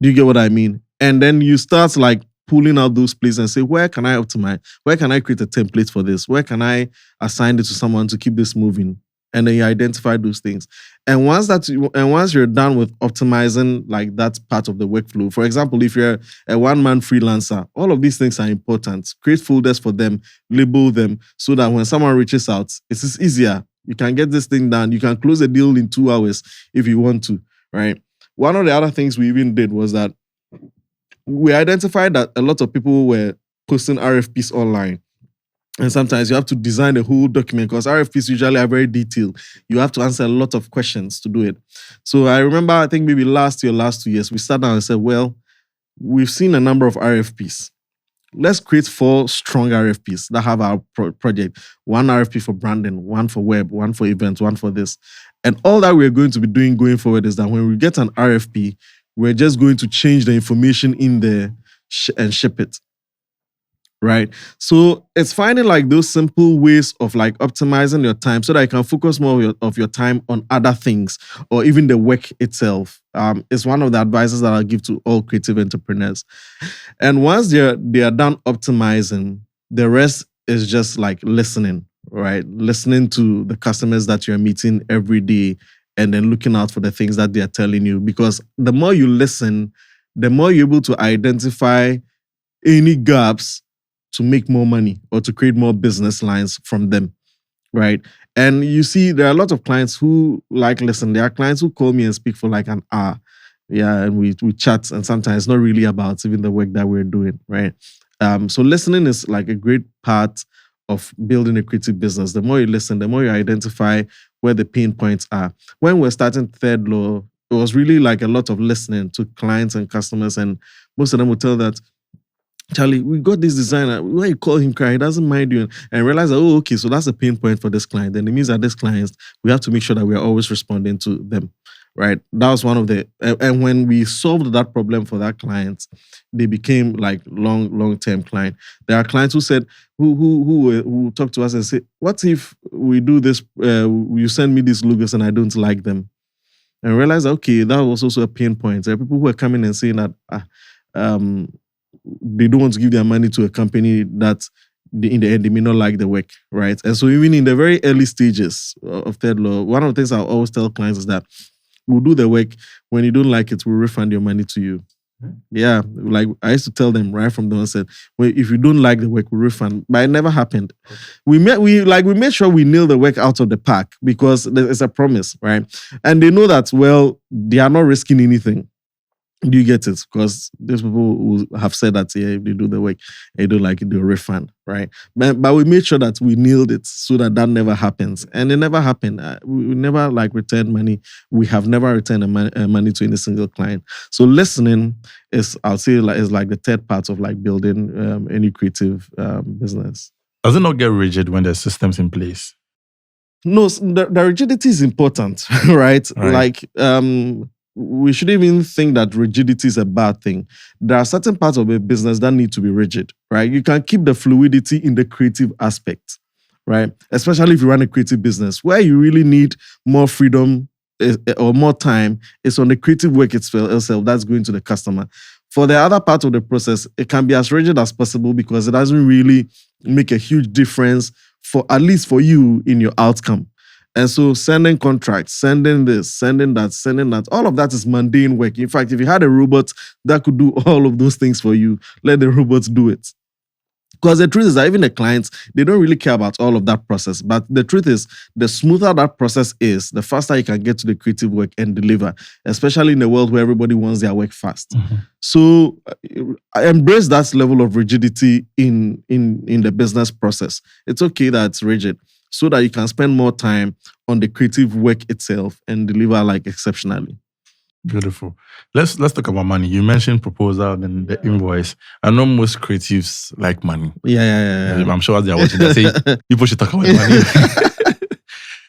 Do you get what I mean? And then you start like pulling out those places and say, where can I optimize? Where can I create a template for this? Where can I assign it to someone to keep this moving? And then you identify those things. And once you're done with optimizing like that part of the workflow, for example, if you're a one-man freelancer, all of these things are important. Create folders for them, label them so that when someone reaches out, it's just easier. You can get this thing done. You can close a deal in 2 hours if you want to, right? One of the other things we even did was that we identified that a lot of people were posting RFPs online. And sometimes you have to design a whole document because RFPs usually are very detailed. You have to answer a lot of questions to do it. So I remember, I think maybe last 2 years, we sat down and said, well, we've seen a number of RFPs. Let's create 4 strong RFPs that have our project. 1 RFP for branding, 1 for web, 1 for events, 1 for this. And all that we're going to be doing going forward is that when we get an RFP, we're just going to change the information in there and ship it. Right? So it's finding like those simple ways of like optimizing your time so that you can focus more of your time on other things or even the work itself. It's one of the advices that I'll give to all creative entrepreneurs. And once they are done optimizing, the rest is just like listening, right? Listening to the customers that you're meeting every day and then looking out for the things that they are telling you. Because the more you listen, the more you're able to identify any gaps to make more money or to create more business lines from them, right? And you see, there are a lot of clients who like listen. There are clients who call me and speak for like an hour. Yeah, and we chat, and sometimes it's not really about even the work that we're doing, right? So listening is like a great part of building a creative business. The more you listen, the more you identify where the pain points are. When we're starting ThirdLaw, it was really like a lot of listening to clients and customers, and most of them would tell that, Charlie, we got this designer. When you call him cry, he doesn't mind you. And realize that, oh, okay, so that's a pain point for this client. Then it means that this clients, we have to make sure that we are always responding to them, right? That was one of the, and when we solved that problem for that client, they became like long-term client. There are clients who said, who talk to us and say, what if we do this, you send me these logos and I don't like them? And realize, okay, that was also a pain point. There are people who are coming and saying that, they don't want to give their money to a company that in the end they may not like the work, right? And so even in the very early stages of ThirdLaw, one of the things I always tell clients is that we'll do the work. When you don't like it, we'll refund your money to you. Yeah, like I used to tell them right from the onset, well, if you don't like the work, we refund. But it never happened. We made sure we nail the work out of the park because it's a promise, right? And they know that, well, they are not risking anything. Do you get it? Because these people who have said that, yeah, if they do the work, they don't like it, they'll refund, right? But we made sure that we nailed it so that never happens. And it never happened. We never like returned money. We have never returned money to any single client. So listening is, I'll say, is like the third part of like building any creative business. Does it not get rigid when there's systems in place? No, the rigidity is important, right? Like, we shouldn't even think that rigidity is a bad thing. There are certain parts of a business that need to be rigid, right? You can keep the fluidity in the creative aspect, right? Especially if you run a creative business. Where you really need more freedom or more time is on the creative work itself that's going to the customer. For the other part of the process, it can be as rigid as possible because it doesn't really make a huge difference for, at least for you, in your outcome. And so sending contracts, sending this, sending that, all of that is mundane work. In fact, if you had a robot that could do all of those things for you, let the robots do it. Because the truth is that even the clients, they don't really care about all of that process. But the truth is, the smoother that process is, the faster you can get to the creative work and deliver, especially in a world where everybody wants their work fast. Mm-hmm. So I embrace that level of rigidity in the business process. It's okay that it's rigid, so that you can spend more time on the creative work itself and deliver like exceptionally. Beautiful. Let's talk about money. You mentioned proposal and the invoice. I know most creatives like money. Yeah. I'm sure as they're watching, they say people should talk about money.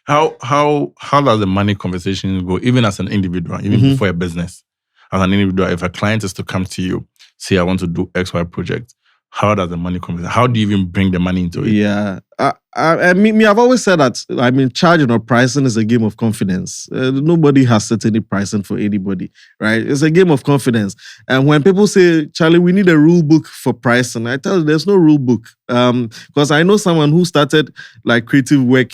How does the money conversation go, even as an individual, even before a business? As an individual, if a client is to come to you, say, I want to do XY project, how does the money come? How do you even bring the money into it? Yeah. I've always said that, charging or pricing is a game of confidence. Nobody has set any pricing for anybody, right? It's a game of confidence. And when people say, Charlie, we need a rule book for pricing, I tell you, there's no rule book. Because I know someone who started like creative work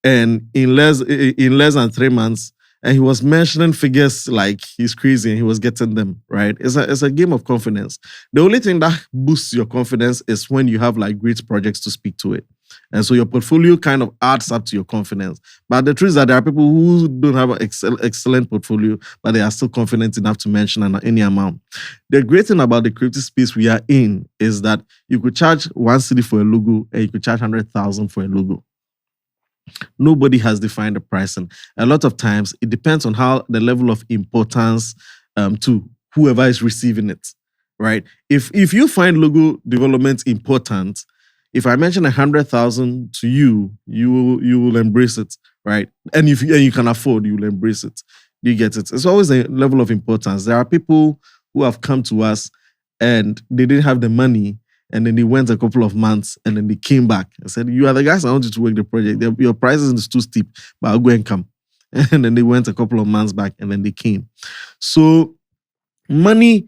and in less than 3 months, and he was mentioning figures like he's crazy and he was getting them, right? It's a game of confidence. The only thing that boosts your confidence is when you have like great projects to speak to it. And so your portfolio kind of adds up to your confidence. But the truth is that there are people who don't have an excellent portfolio, but they are still confident enough to mention any amount. The great thing about the creative space we are in is that you could charge 1 cedi for a logo and you could charge 100,000 for a logo. Nobody has defined the pricing. A lot of times, it depends on how the level of importance to whoever is receiving it, right? If you find logo development important, if I mention 100,000 to you, you will embrace it, right? And if you can afford, you will embrace it. You get it? It's always a level of importance. There are people who have come to us and they didn't have the money. And then they went a couple of months and then they came back and said, you are the guys I want you to work the project. Your prices is too steep, but I'll go and come. And then they went a couple of months back and then they came. So money,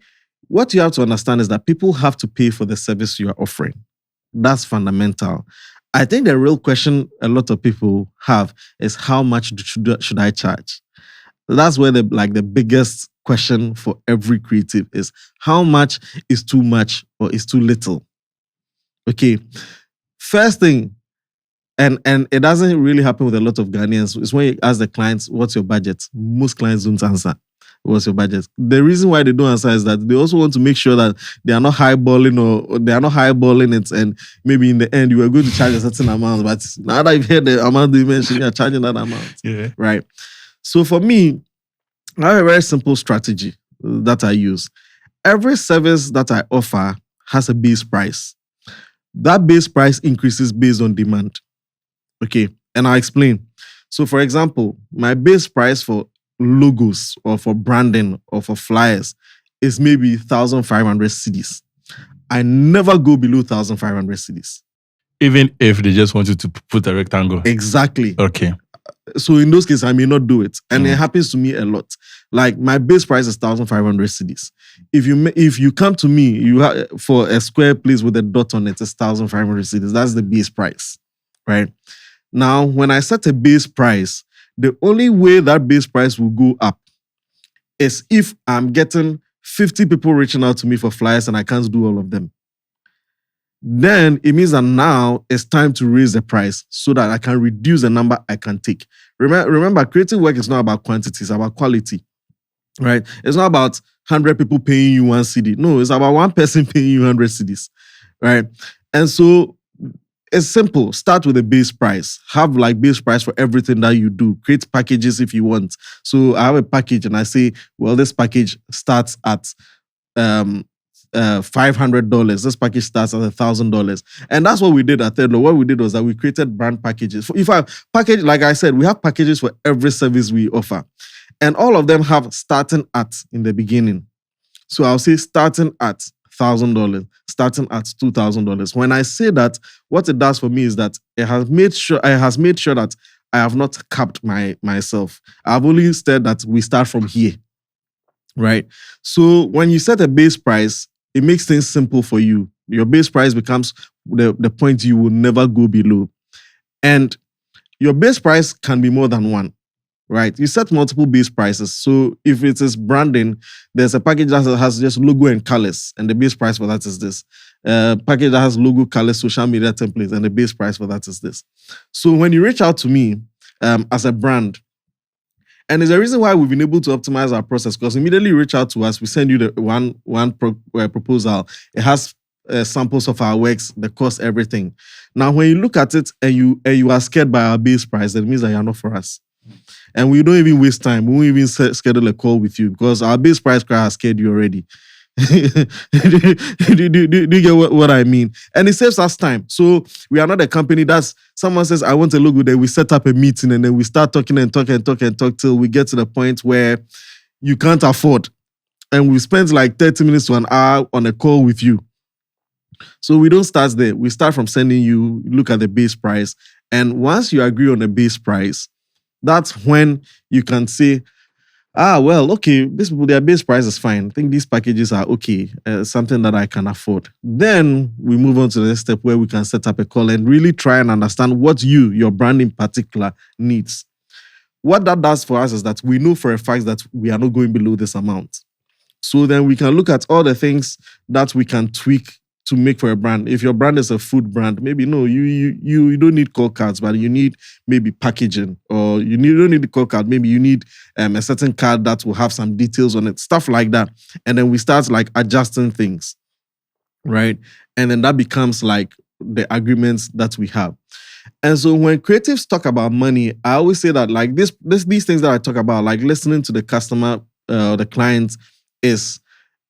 what you have to understand is that people have to pay for the service you are offering. That's fundamental. I think the real question a lot of people have is how much should I charge? That's where the biggest question for every creative is, how much is too much or is too little? Okay, first thing, And it doesn't really happen with a lot of Ghanaians. It's when you ask the clients, what's your budget? Most clients don't answer. What's your budget? The reason why they don't answer is that they also want to make sure that they are not highballing or they are not highballing it, and maybe in the end you are going to charge a certain amount, but now that you've heard the amount you mentioned, you are charging that amount. Yeah. Right. So for me, I have a very simple strategy that I use. Every service that I offer has a base price. That base price increases based on demand. Okay, and I'll explain. So for example, my base price for logos or for branding or for flyers is maybe 1,500 cedis. I never go below 1,500 cedis. Even if they just want you to put a rectangle. Exactly. Okay. So in those cases, I may not do it. And it happens to me a lot. Like my base price is 1,500 cedis. If you come to me, for a square place with a dot on it, it's 1,500 cedis. That's the base price, right? Now, when I set a base price, the only way that base price will go up is if I'm getting 50 people reaching out to me for flyers and I can't do all of them. Then it means that now it's time to raise the price so that I can reduce the number I can take. Remember, creative work is not about quantity, it's about quality, right? It's not about 100 people paying you 1 cedi. No, it's about one person paying you 100 cedis, right? And so it's simple. Start with a base price. Have like base price for everything that you do. Create packages if you want. So I have a package and I say, well, this package starts at $500. This package starts at $1,000. And that's what we did at ThirdLaw. What we did was that we created brand packages. If I package, like I said, we have packages for every service we offer. And all of them have starting at in the beginning. So I'll say starting at $1,000, starting at $2,000. When I say that, what it does for me is that it has made sure that I have not capped myself. I've only said that we start from here, right? So when you set a base price, it makes things simple for you. Your base price becomes the point you will never go below. And your base price can be more than one. Right, you set multiple base prices. So if it is branding, there's a package that has just logo and colors, and the base price for that is this. Package that has logo, colors, social media templates, and the base price for that is this. So when you reach out to me as a brand, and there's a reason why we've been able to optimize our process, because immediately you reach out to us, we send you the one proposal. It has samples of our works, the cost, everything. Now, when you look at it and you are scared by our base price, that means that you're not for us. And we don't even waste time. We won't even schedule a call with you because our base price has scared you already. Do you get what I mean? And it saves us time. So we are not a company that's someone says, I want a logo, then we set up a meeting and then we start talking and talk till we get to the point where you can't afford. And we spend like 30 minutes to an hour on a call with you. So we don't start there. We start from sending you, look at the base price. And once you agree on the base price, that's when you can say, well, okay, their base price is fine. I think these packages are okay, something that I can afford. Then we move on to the next step where we can set up a call and really try and understand what your brand in particular, needs. What that does for us is that we know for a fact that we are not going below this amount. So then we can look at all the things that we can tweak to make for a brand. If your brand is a food brand, maybe no, you don't need call cards, but you need maybe packaging, or you don't need the call card. Maybe you need a certain card that will have some details on it, stuff like that. And then we start like adjusting things, right? And then that becomes like the agreements that we have. And so when creatives talk about money, I always say that like these things that I talk about, like listening to the customer, the client, is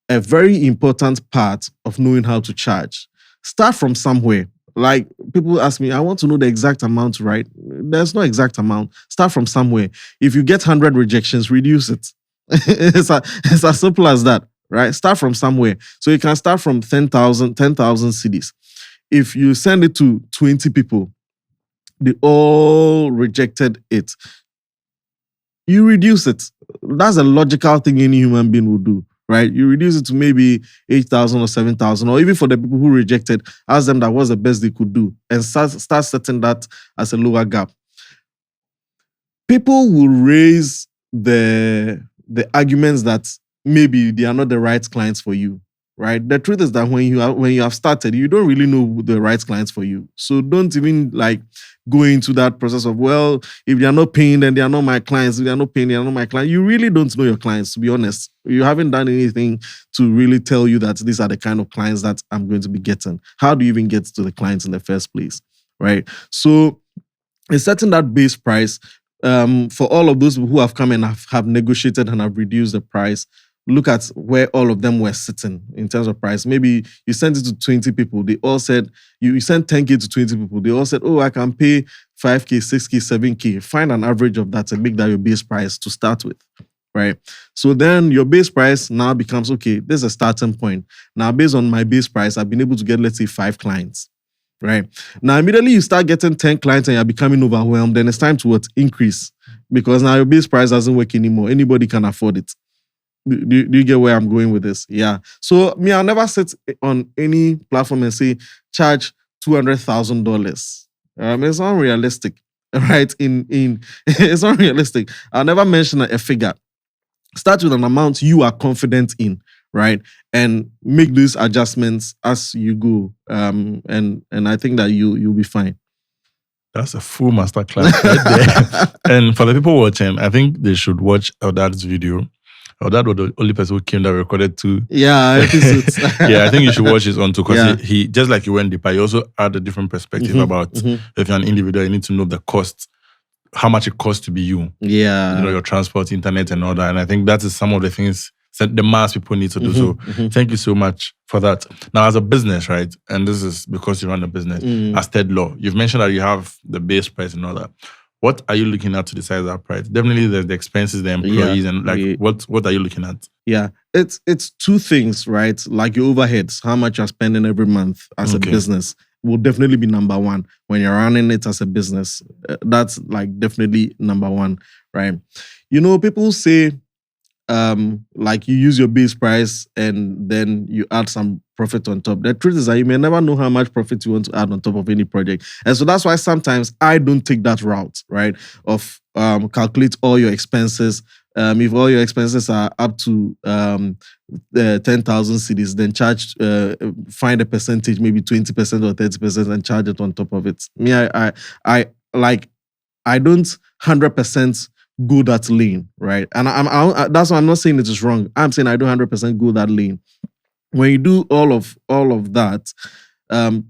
a very important part of knowing how to charge. Start from somewhere. Like people ask me, I want to know the exact amount, right? There's no exact amount. Start from somewhere. If you get 100 rejections, reduce it. It's as simple as that, right? Start from somewhere. So you can start from 10,000 cedis. If you send it to 20 people, they all rejected it, you reduce it. That's a logical thing any human being will do. Right? You reduce it to maybe 8,000 or 7,000, or even for the people who rejected, ask them that what's the best they could do and start setting that as a lower gap. People will raise the arguments that maybe they are not the right clients for you, right? The truth is that when you have started, you don't really know the right clients for you. So don't even like go into that process of, well, if they are not paying, then they are not my clients. If they are not paying, they are not my clients. You really don't know your clients, to be honest. You haven't done anything to really tell you that these are the kind of clients that I'm going to be getting. How do you even get to the clients in the first place, right? So it's setting that base price for all of those who have come and have negotiated and have reduced the price. Look at where all of them were sitting in terms of price. Maybe you sent it to 20 people. They all said, you sent 10K to 20 people. They all said, oh, I can pay 5K, 6K, 7K. Find an average of that and make that your base price to start with, right? So then your base price now becomes, okay, this is a starting point. Now, based on my base price, I've been able to get, let's say, 5 clients, right? Now, immediately you start getting 10 clients and you're becoming overwhelmed, then it's time to increase, because now your base price doesn't work anymore. Anybody can afford it. Do you get where I'm going with this? Yeah. So I'll never sit on any platform and say charge $200,000. It's unrealistic, right? It's unrealistic. I'll never mention a figure. Start with an amount you are confident in, right? And make these adjustments as you go. And I think that you'll be fine. That's a full masterclass right there. And for the people watching, I think they should watch Eldad's video. That was the only person who came that recorded too. Yeah, episodes. Yeah, I think you should watch his on too, because he just like you went deeper, he also had a different perspective about if you're an individual, you need to know the cost, how much it costs to be you. Yeah. You know, your transport, internet and all that. And I think that is some of the things that the mass people need to do. So thank you so much for that. Now, as a business, right? And this is because you run a business, as ThirdLaw, you've mentioned that you have the base price and all that. What are you looking at to decide that price? Definitely there's the expenses, the employees, and like what are you looking at? Yeah, it's 2 things, right? Like your overheads, how much you're spending every month as a business will definitely be number 1 when you're running it as a business. That's like definitely number 1, right? You know, people say like you use your base price and then you add some profit on top. The truth is that you may never know how much profit you want to add on top of any project. And so that's why sometimes I don't take that route, right? Of calculate all your expenses. If all your expenses are up to 10,000 cedis, then charge, find a percentage, maybe 20% or 30% and charge it on top of it. Me, I don't 100% go that lane, right? And that's why I'm not saying it is wrong. I'm saying I don't 100% go that lane. When you do all of that, and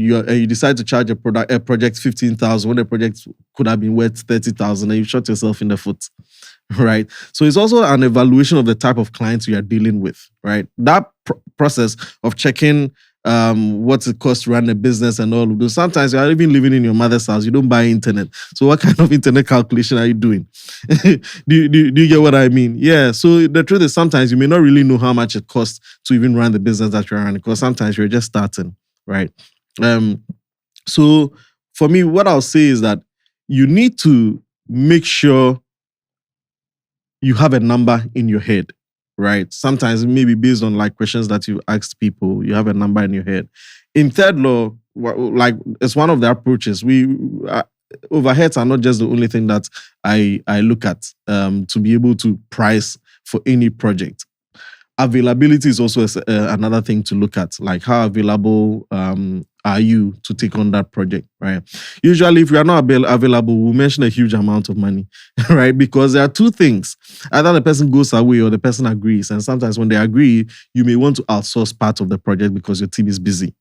you decide to charge a project 15,000 when the project could have been worth 30,000, and you shot yourself in the foot, right? So it's also an evaluation of the type of clients you are dealing with, right? That process of checking what it costs to run a business and all of those. Sometimes you are even living in your mother's house. You don't buy internet. So what kind of internet calculation are you doing? do you get what I mean? Yeah. So the truth is sometimes you may not really know how much it costs to even run the business that you're running, because sometimes you're just starting, right? So for me, what I'll say is that you need to make sure you have a number in your head, right? Sometimes maybe based on like questions that you asked people, you have a number in your head. In ThirdLaw, like it's one of the approaches. Overheads are not just the only thing that I look at to be able to price for any project. Availability is also another thing to look at, like how available are you to take on that project, right? Usually, if you are not available, we'll mention a huge amount of money, right? Because there are 2 things. Either the person goes away or the person agrees. And sometimes when they agree, you may want to outsource part of the project because your team is busy.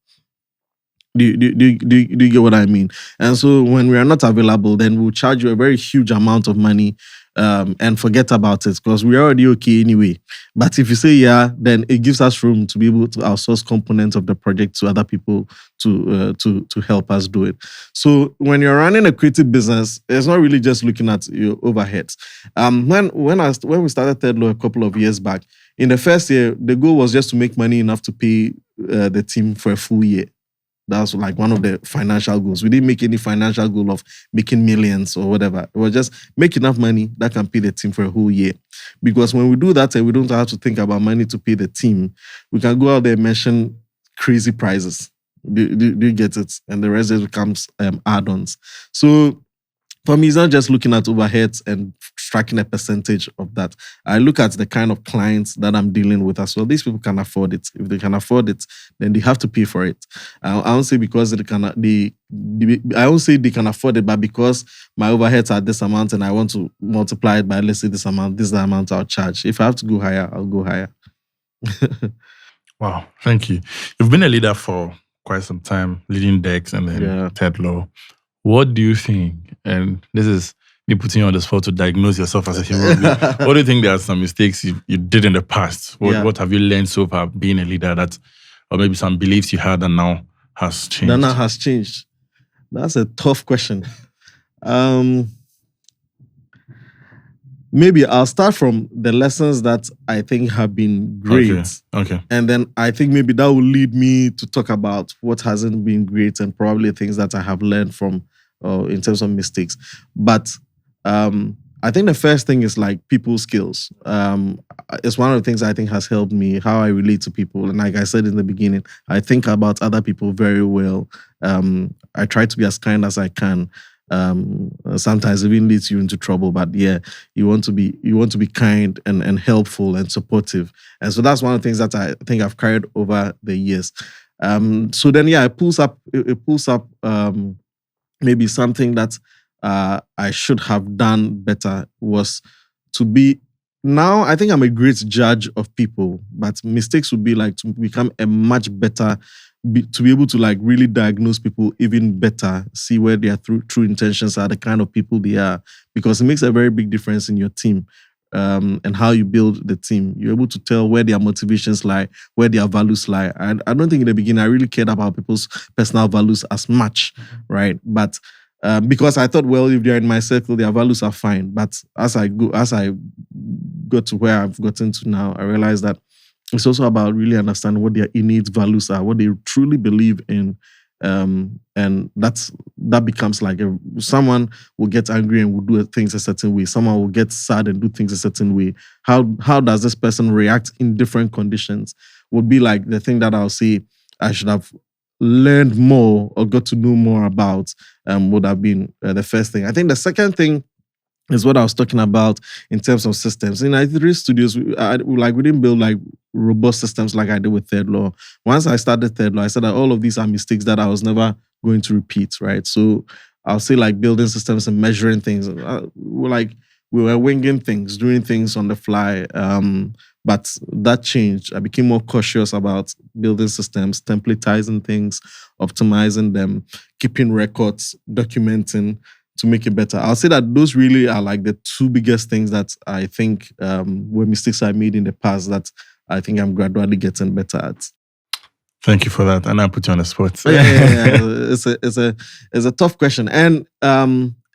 Do you get what I mean? And so when we are not available, then we'll charge you a very huge amount of money and forget about it, because we're already okay anyway. But if you say yeah, then it gives us room to be able to outsource components of the project to other people to help us do it. So when you're running a creative business, it's not really just looking at your overheads. When we started ThirdLaw a couple of years back, in the first year, the goal was just to make money enough to pay the team for a full year. That's like one of the financial goals. We didn't make any financial goal of making millions or whatever. It was just make enough money that can pay the team for a whole year. Because when we do that and we don't have to think about money to pay the team, we can go out there and mention crazy prices. Do you get it? And the rest just becomes add-ons. So for me, it's not just looking at overheads and striking a percentage of that. I look at the kind of clients that I'm dealing with as well. These people can afford it. If they can afford it, then they have to pay for it. I don't say because I don't say they can afford it, but because my overheads are this amount and I want to multiply it by, let's say, this amount, this is the amount I'll charge. If I have to go higher, I'll go higher. Wow, thank you. You've been a leader for quite some time, leading DEX and then ThirdLaw. What do you think? And this is me putting you on the spot to diagnose yourself as a human being. What do you think there are some mistakes you did in the past? What have you learned so far being a leader or maybe some beliefs you had and now has changed? That now has changed. That's a tough question. Maybe I'll start from the lessons that I think have been great. Okay. And then I think maybe that will lead me to talk about what hasn't been great and probably things that I have learned from in terms of mistakes. But I think the first thing is like people skills. It's one of the things I think has helped me, how I relate to people. And like I said in the beginning, I think about other people very well. I try to be as kind as I can. Sometimes it even leads you into trouble, but yeah, you want to be kind and helpful and supportive, and so that's one of the things that I think I've carried over the years. So then it pulls up maybe something that I should have done better was to be. Now I think I'm a great judge of people, but mistakes would be like to become a much better. To be able to like really diagnose people even better, see where their true intentions are, the kind of people they are, because it makes a very big difference in your team and how you build the team. You're able to tell where their motivations lie, where their values lie. I don't think in the beginning I really cared about people's personal values as much, right? But because I thought, well, if they're in my circle, their values are fine. But as I got to where I've gotten to now, I realized that it's also about really understanding what their innate values are, what they truly believe in. And that becomes like someone will get angry and will do things a certain way. Someone will get sad and do things a certain way. How does this person react in different conditions would be like the thing that I'll say I should have learned more or got to know more about would have been the first thing. I think the second thing is what I was talking about in terms of systems. In IT3 Studios, we didn't build like robust systems like I did with ThirdLaw. Once I started ThirdLaw, I said that all of these are mistakes that I was never going to repeat, right? So I'll say like building systems and measuring things. We were winging things, doing things on the fly. But that changed. I became more cautious about building systems, templatizing things, optimizing them, keeping records, documenting, to make it better. I'll say that those really are like the two biggest things that I think were mistakes I made in the past that I think I'm gradually getting better at. Thank you for that. And I put you on the spot. Yeah. It's a tough question. And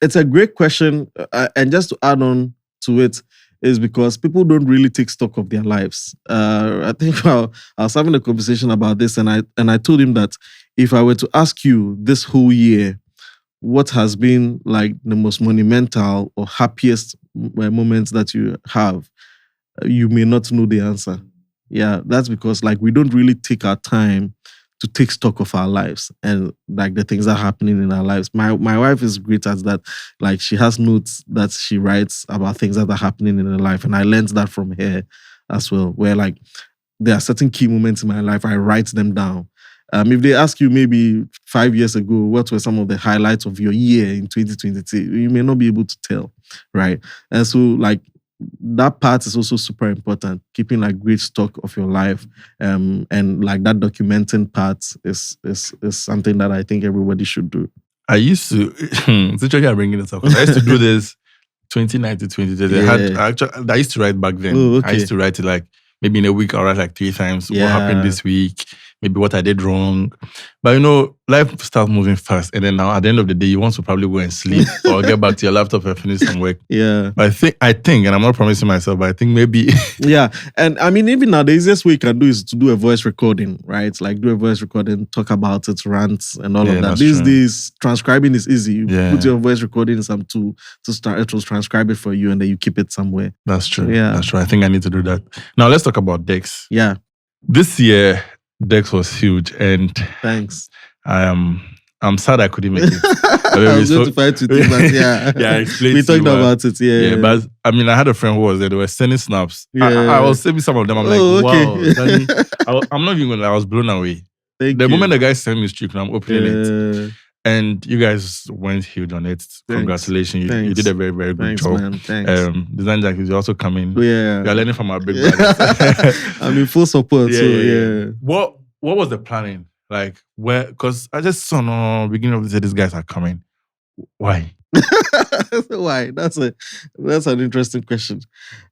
it's a great question. And just to add on to it is because people don't really take stock of their lives. I think I was having a conversation about this and I told him that if I were to ask you this whole year, what has been like the most monumental or happiest moments that you have, you may not know the answer. Yeah, that's because like we don't really take our time to take stock of our lives and like the things that are happening in our lives. My wife is great at that. Like she has notes that she writes about things that are happening in her life. And I learned that from her as well, where like there are certain key moments in my life, I write them down. If they ask you maybe 5 years ago, what were some of the highlights of your year in 2022, you may not be able to tell, right? And so like that part is also super important, keeping like great stock of your life. And like that documenting part is something that I think everybody should do. I used to, it's interesting I'm bringing this up. I used to do this 2019, 2020. I used to write back then. Oh, okay. I used to write it like, maybe in a week I'll write like 3 times. What happened this week? Maybe what I did wrong. But life starts moving fast. And then now at the end of the day, you want to probably go and sleep or get back to your laptop and finish some work. Yeah. But I think, and I'm not promising myself, but I think maybe. Yeah. And I mean, even now, the easiest way you can do is to do a voice recording, right? Like do a voice recording, talk about it, rants and all of that. These days, transcribing is easy. You put your voice recording in some tool it will transcribe it for you and then you keep it somewhere. That's true. Yeah. That's true. I think I need to do that. Now let's talk about DEX. Yeah. This year, DEX was huge, and thanks. I I'm sad I couldn't make it. I was going to fight with you, but yeah. Yeah, I explained we to you, talked about it, Yeah, but I mean, I had a friend who was there. They were sending snaps. Yeah. I was saving some of them. I'm like, wow, Danny, I'm not even gonna lie, I was blown away. The moment the guy sent me streak, I'm opening it. And you guys went huge on it. Congratulations. You did a very, very good job. Man. Thanks. Design Jack is also coming. Yeah. You're learning from our big brothers. I'm in full support. What was the planning? Like, where? Because I just saw no beginning of the day, these guys are coming. Why? Why? That's an interesting question.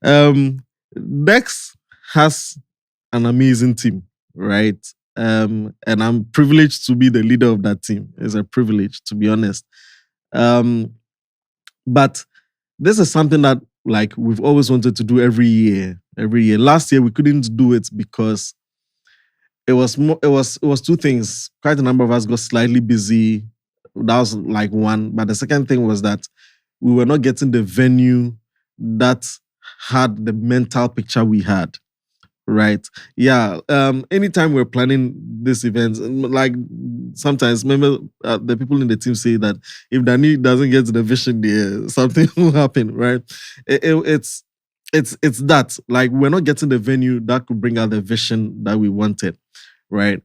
DEX has an amazing team, right? And I'm privileged to be the leader of that team. It's a privilege, to be honest. But this is something that like we've always wanted to do every year. Last year we couldn't do it because it was two things. Quite a number of us got slightly busy. That was like one. But the second thing was that we were not getting the venue that had the mental picture we had. Right. Yeah. Anytime we're planning this event, like sometimes, remember the people in the team say that if Danny doesn't get the vision there, something will happen. Right. It's that like we're not getting the venue that could bring out the vision that we wanted. Right.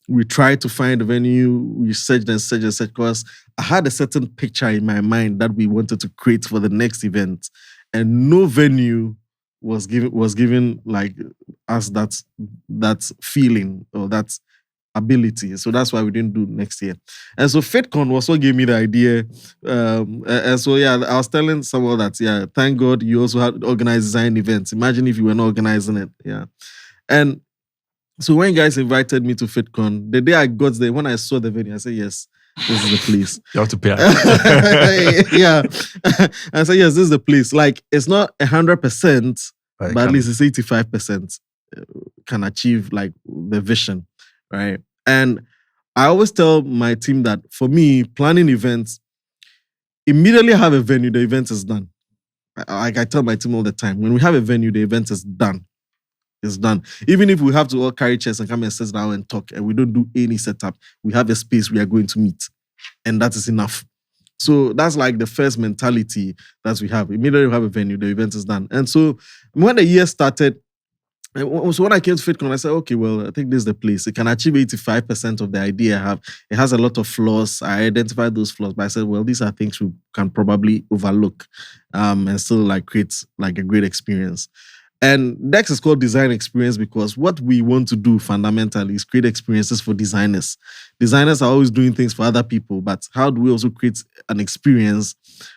We tried to find a venue. We searched because I had a certain picture in my mind that we wanted to create for the next event, and no venue was given like us that feeling or that ability. So that's why we didn't do next year. And so FitCon was what gave me the idea. And so yeah, I was telling someone that thank God you also had organized design events. Imagine if you were not organizing it. Yeah. And so when you guys invited me to FitCon, the day I got there, when I saw the venue, I said, yes, this is the place. You have to pay. Yeah. I said, yes, this is the place. Like, it's not 100%, but at least it's 85% can achieve like the vision, right? And I always tell my team that for me, planning events, immediately have a venue, the event is done. I tell my team all the time, when we have a venue, the event is done. It's done. Even if we have to all carry chairs and come and sit down and talk and we don't do any setup, we have a space we are going to meet. And that is enough. So that's like the first mentality that we have. Immediately we have a venue, the event is done. And so when the year started, so when I came to FitCon, I said, okay, well, I think this is the place. It can achieve 85% of the idea I have. It has a lot of flaws. I identified those flaws, but I said, well, these are things we can probably overlook and still like create like a great experience. And DEX is called Design Experience because what we want to do fundamentally is create experiences for designers. Designers are always doing things for other people, but how do we also create an experience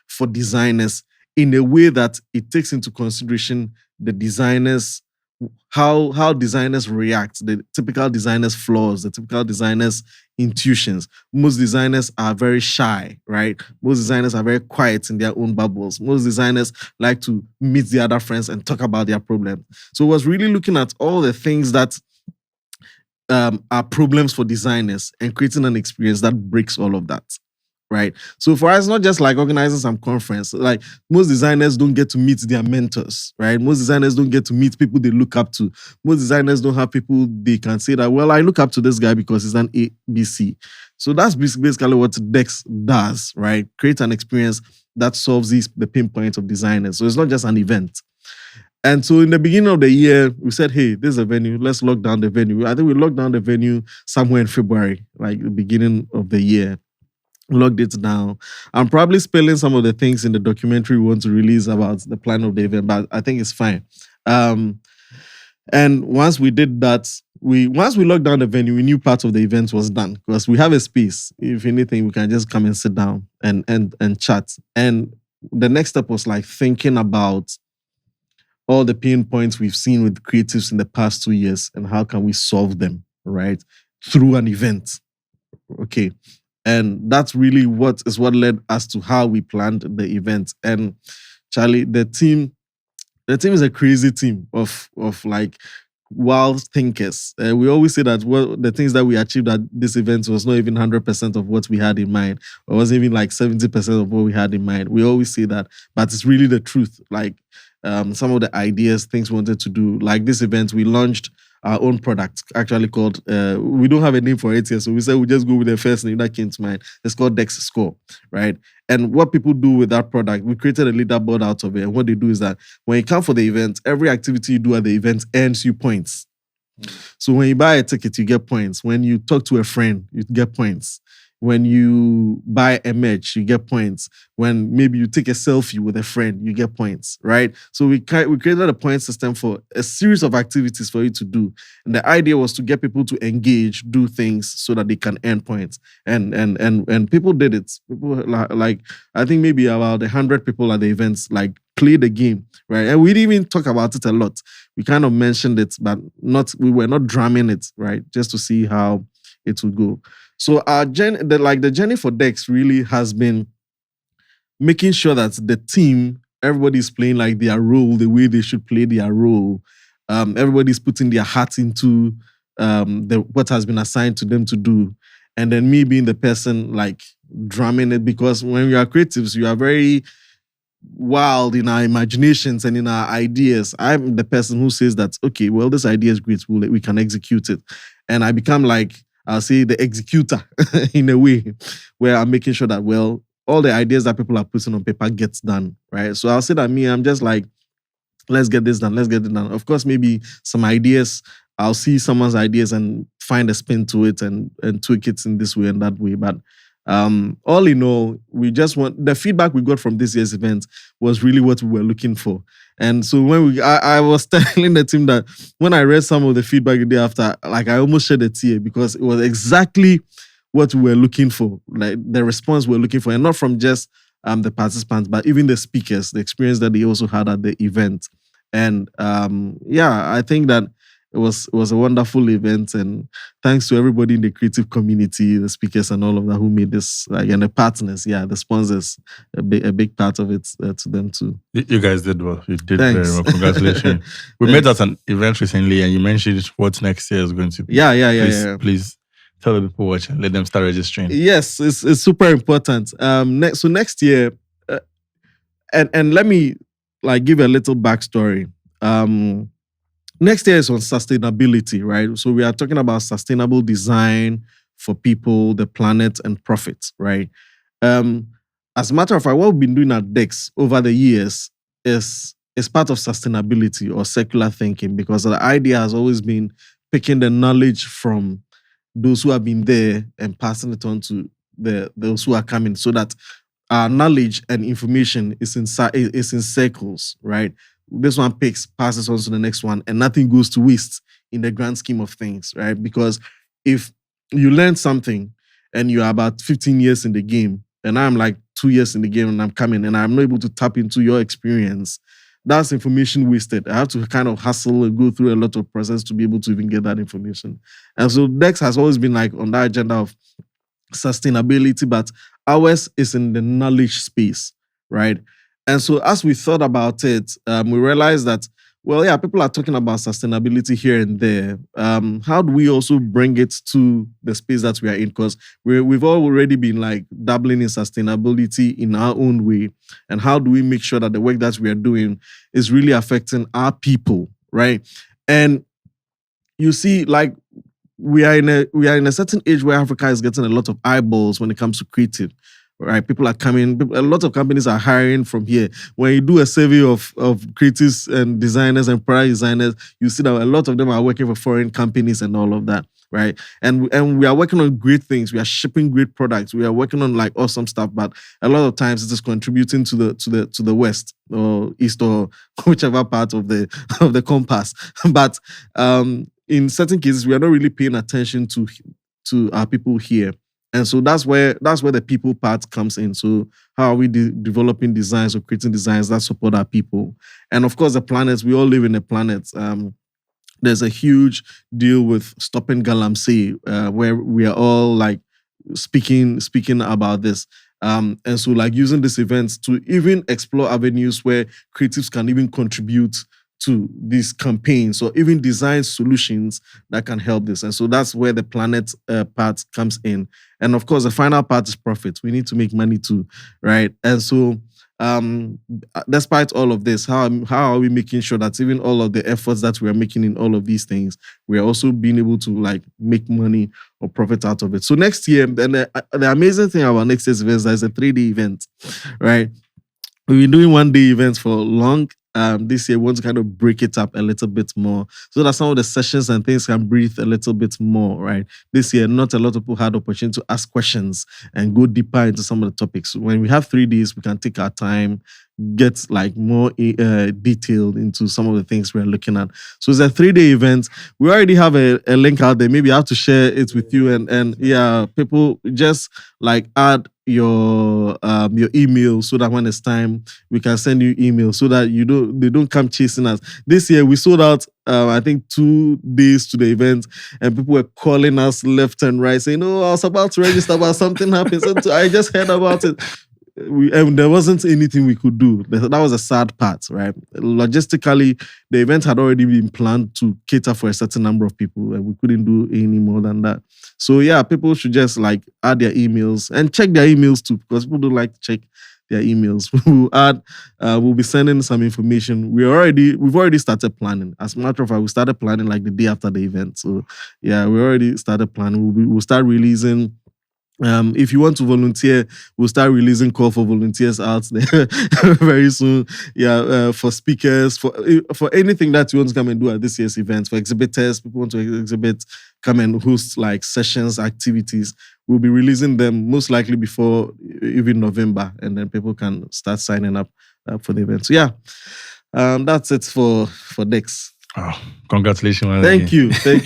for designers in a way that it takes into consideration the designers, how designers react, the typical designers' flaws, the typical designers' intuitions. Most designers are very shy, right? Most designers are very quiet in their own bubbles. Most designers like to meet the other friends and talk about their problems. So it was really looking at all the things that are problems for designers and creating an experience that breaks all of that. Right. So for us, not just like organizing some conference, like most designers don't get to meet their mentors, right? Most designers don't get to meet people they look up to. Most designers don't have people they can say that, well, I look up to this guy because he's an ABC. So that's basically what DEX does, right? Create an experience that solves the pain points of designers. So it's not just an event. And so in the beginning of the year, we said, hey, this is a venue. Let's lock down the venue. I think we locked down the venue somewhere in February, like the beginning of the year. Logged it down. I'm probably spelling some of the things in the documentary we want to release about the plan of the event, but I think it's fine. And once we did that, once we locked down the venue, we knew part of the event was done because we have a space. If anything, we can just come and sit down and chat. And the next step was like thinking about all the pain points we've seen with creatives in the past 2 years and how can we solve them, right? Through an event. Okay. And that's really what led us to how we planned the event. And Charlie, the team is a crazy team of like wild thinkers. We always say that the things that we achieved at this event was not even 100% of what we had in mind, or was even like 70% of what we had in mind. We always say that, but it's really the truth. Like some of the ideas, things we wanted to do, like this event, we launched our own product, actually called, we don't have a name for it here, so we said we just go with the first name that came to mind. It's called DEX Score, right? And what people do with that product, we created a leaderboard out of it. And what they do is that when you come for the event, every activity you do at the event earns you points. So when you buy a ticket, you get points. When you talk to a friend, you get points. When you buy a merch, you get points. When maybe you take a selfie with a friend, you get points, right? So we created a point system for a series of activities for you to do. And the idea was to get people to engage, do things so that they can earn points. And people did it. People like I think maybe about 100 people at the events like play the game, right? And we didn't even talk about it a lot. We kind of mentioned it, but we were not drumming it, right? Just to see how it would go. So our the journey for DEX really has been making sure that the team, everybody's playing like their role, the way they should play their role. Everybody's putting their heart into what has been assigned to them to do. And then me being the person like drumming it, because when we are creatives, you are very wild in our imaginations and in our ideas. I'm the person who says that, okay, well, this idea is great, we can execute it. And I become like, I'll say the executor in a way, where I'm making sure that, well, all the ideas that people are putting on paper gets done, right? So I'll say that I'm just like, let's get this done, let's get it done. Of course, maybe some ideas, I'll see someone's ideas and find a spin to it and tweak it in this way and that way. But all in all, we just want the feedback we got from this year's event was really what we were looking for. And so when I was telling the team that when I read some of the feedback the day after, like I almost shed a tear, because it was exactly what we were looking for, like the response we were looking for, and not from just the participants, but even the speakers, the experience that they also had at the event. And I think that it was a wonderful event, and thanks to everybody in the creative community, the speakers and all of that who made this, like, and the partners, the sponsors, a big part of it to them too. You guys did well. You did Thanks. very well. Congratulations. We met at an event recently, and you mentioned what next year is going to be. Please tell the people watching, let them start registering. Yes, it's super important. Next year, and let me like give a little backstory. Next year is on sustainability, right? So we are talking about sustainable design for people, the planet, and profit, right? As a matter of fact, what we've been doing at DEX over the years is part of sustainability or circular thinking, because the idea has always been picking the knowledge from those who have been there and passing it on to those who are coming, so that our knowledge and information is in circles, right? This one passes on to the next one, and nothing goes to waste in the grand scheme of things, right? Because if you learn something and you're about 15 years in the game, and I'm like 2 years in the game and I'm coming and I'm not able to tap into your experience, that's information wasted. I have to kind of hustle and go through a lot of process to be able to even get that information. And so DEX has always been like on that agenda of sustainability, but ours is in the knowledge space, right? And so as we thought about it, we realized that, well, people are talking about sustainability here and there. How do we also bring it to the space that we are in? Because we've already been like dabbling in sustainability in our own way. And how do we make sure that the work that we are doing is really affecting our people, right? And you see, like, we are in a certain age where Africa is getting a lot of eyeballs when it comes to creative. Right, people are coming. A lot of companies are hiring from here. When you do a survey of creatives and designers and product designers, you see that a lot of them are working for foreign companies and all of that, right? And we are working on great things. We are shipping great products. We are working on like awesome stuff. But a lot of times it is contributing to the west or east or whichever part of the compass. But in certain cases, we are not really paying attention to our people here. And so that's where the people part comes in. So how are we developing designs or creating designs that support our people? And of course, the planets, we all live in a planet. There's a huge deal with stopping galamsey, where we are all like speaking about this. And so like using these events to even explore avenues where creatives can even contribute to these campaigns or even design solutions that can help this. And so that's where the planet part comes in. And of course, the final part is profit. We need to make money too, right? And so despite all of this, how are we making sure that even all of the efforts that we are making in all of these things, we are also being able to like make money or profit out of it? So next year, and the amazing thing about next year's event is that it's a 3-day event, right? We've been doing 1-day events for long. This year, we want to kind of break it up a little bit more so that some of the sessions and things can breathe a little bit more, right? This year, not a lot of people had opportunity to ask questions and go deeper into some of the topics. When we have 3 days, we can take our time, get like more detailed into some of the things we're looking at. So it's a 3-day event. We already have a link out there. Maybe I have to share it with you, and yeah, people just like add your email so that when it's time, we can send you email so that they don't come chasing us. This year we sold out I think 2 days to the event, and people were calling us left and right saying, "Oh, I was about to register, but something happened. So I just heard about it." There wasn't anything we could do. That was a sad part, right? Logistically, the event had already been planned to cater for a certain number of people, and we couldn't do any more than that. So yeah, people should just like add their emails and check their emails too, because people don't like to check their emails. We'll be sending some information. We've already started planning. As a matter of fact, we started planning like the day after the event. So yeah, we already started planning. We'll start releasing. If you want to volunteer, we'll start releasing call for volunteers out there very soon. Yeah, for speakers, for anything that you want to come and do at this year's event, for exhibitors, people want to exhibit, come and host like sessions, activities. We'll be releasing them most likely before even November, and then people can start signing up for the event. So yeah, that's it for DEX. Oh, congratulations. Thank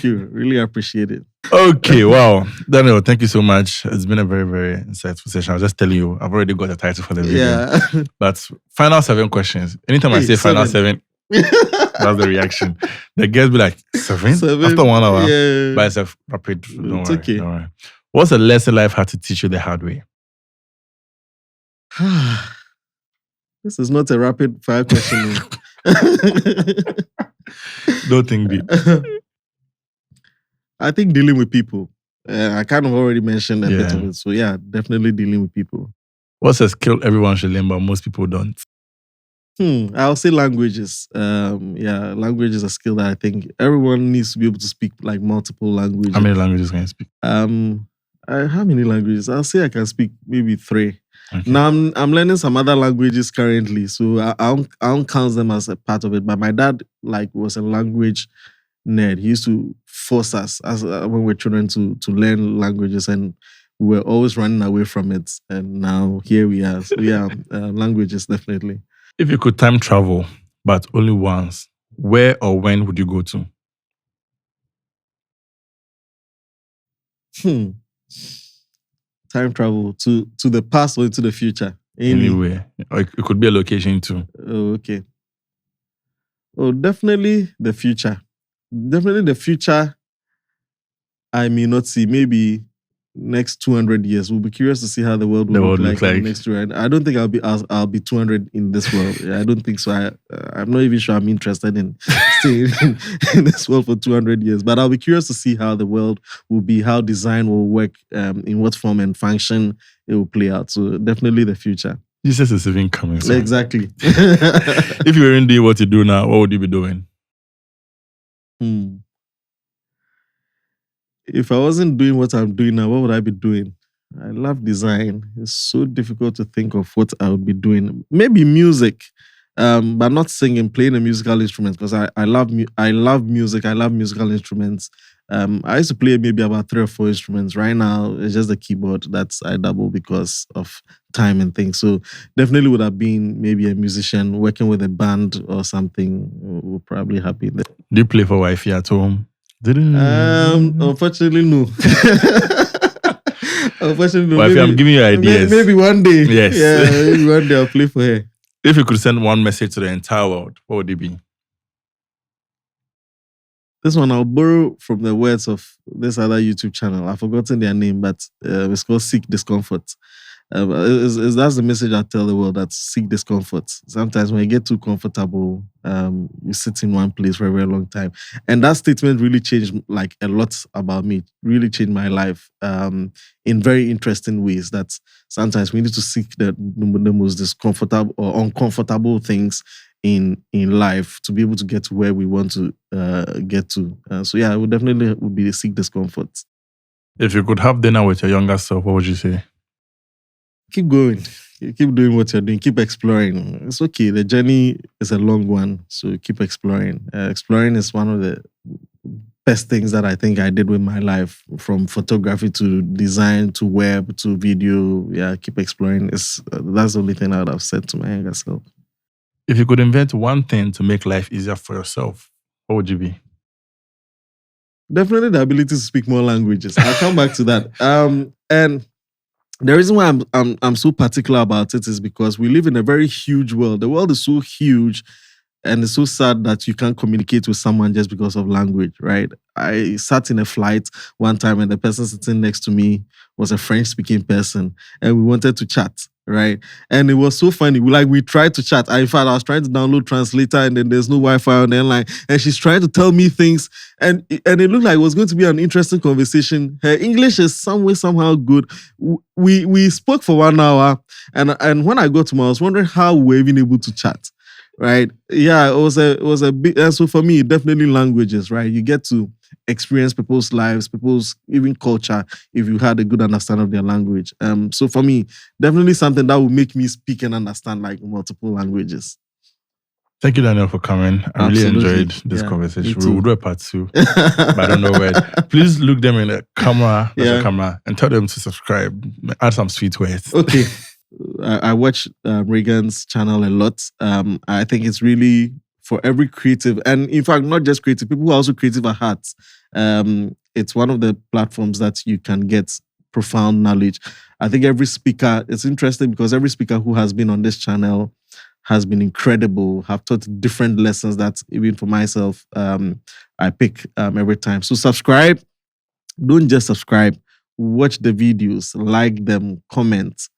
you. Really appreciate it. Okay, wow. Daniel, thank you so much. It's been a very, very insightful session. I was just telling you, I've already got a title for the video. Yeah. But final 7 questions. Anytime I say final 7, that's the reaction. The guests be like, 7? After 1 hour? Yeah. But it's a rapid. Don't worry, okay. Don't worry. What's a lesson life had to teach you the hard way? This is not a rapid fire question. Don't think deep. I think dealing with people. I kind of already mentioned a bit of it. So yeah, definitely dealing with people. What's a skill everyone should learn, but most people don't? I'll say languages. Language is a skill that I think everyone needs to be able to speak like multiple languages. How many languages can you speak? How many languages? I'll say I can speak maybe 3. Okay. Now I'm learning some other languages currently, so I don't count them as a part of it. But my dad was a language nerd. He used to force us as when we're children to learn languages, and we were always running away from it. And now here we are. So yeah, languages definitely. If you could time travel, but only once, where or when would you go to? Time travel to the past or to the future? Anywhere. Or it could be a location too. Oh, okay. Oh, definitely the future. Definitely the future. I may not see. Maybe next 200 years. We'll be curious to see how the world will look like in the next 200. I don't think I'll be 200 in this world. I don't think so. I'm not even sure I'm interested in staying in this world for 200 years. But I'll be curious to see how the world will be, how design will work, in what form and function it will play out. So definitely the future. Jesus is even coming soon. Exactly. If you weren't doing what you do now, what would you be doing? If I wasn't doing what I'm doing now, what would I be doing? I love design. It's so difficult to think of what I would be doing. Maybe music, but not singing, playing a musical instrument, because I love music. I love musical instruments. I used to play maybe about 3 or 4 instruments. Right now, it's just the keyboard that I double because of time and things. So definitely would have been maybe a musician, working with a band or something. We're probably happy there. Do you play for wifey at home? Unfortunately, no. Unfortunately, no. Wifey, I'm giving you ideas. Maybe one day. Yes. Yeah, maybe one day I'll play for her. If you could send one message to the entire world, what would it be? This one I'll borrow from the words of this other YouTube channel. I've forgotten their name, but it's called Seek Discomfort. That's the message I tell the world, that seek discomfort. Sometimes when you get too comfortable, you sit in one place for a very long time. And that statement really changed like a lot about me, really changed my life in very interesting ways. That sometimes we need to seek the most discomfortable or uncomfortable things in life to be able to get to where we want to get to. So yeah, I would definitely be seek discomfort. If you could have dinner with your younger self, what would you say? Keep going. Keep doing what you're doing. Keep exploring. It's okay. The journey is a long one, so keep exploring. Exploring is one of the best things that I think I did with my life, from photography to design to web to video. Yeah, keep exploring. That's the only thing I would have said to my younger self. If you could invent one thing to make life easier for yourself, what would you be? Definitely the ability to speak more languages. I'll come back to that. And the reason why I'm so particular about it is because we live in a very huge world. The world is so huge, and it's so sad that you can't communicate with someone just because of language, right? I sat in a flight one time, and the person sitting next to me was a French-speaking person, and we wanted to chat, right? And it was so funny. We tried to chat. In fact, I was trying to download Translator, and then there's no Wi-Fi on the airline, and she's trying to tell me things, and it looked like it was going to be an interesting conversation. Her English is somehow good. We spoke for 1 hour, and when I got to home, I was wondering how we were even able to chat. Right. Yeah, it was a big. So for me, definitely languages, right? You get to experience people's lives, people's even culture, if you had a good understanding of their language. So for me, definitely something that would make me speak and understand like multiple languages. Thank you, Daniel, for coming. I really enjoyed this conversation. We will do a part 2, but I don't know where. Please look them in the camera, and tell them to subscribe. Add some sweet words. Okay. I watch Raygan's channel a lot. I think it's really for every creative, and in fact, not just creative, people who are also creative at heart. It's one of the platforms that you can get profound knowledge. I think every speaker, it's interesting because every speaker who has been on this channel has been incredible, have taught different lessons that even for myself, I pick every time. So subscribe. Don't just subscribe. Watch the videos, like them, comment.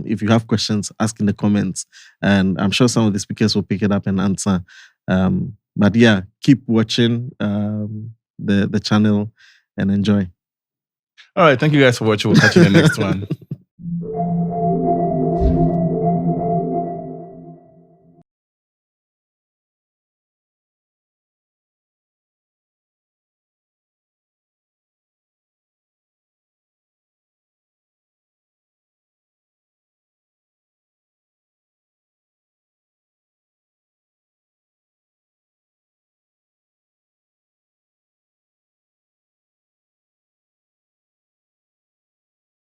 If you have questions, ask in the comments. And I'm sure some of the speakers will pick it up and answer. But yeah, keep watching the channel and enjoy. All right. Thank you guys for watching. We'll catch you in the next one.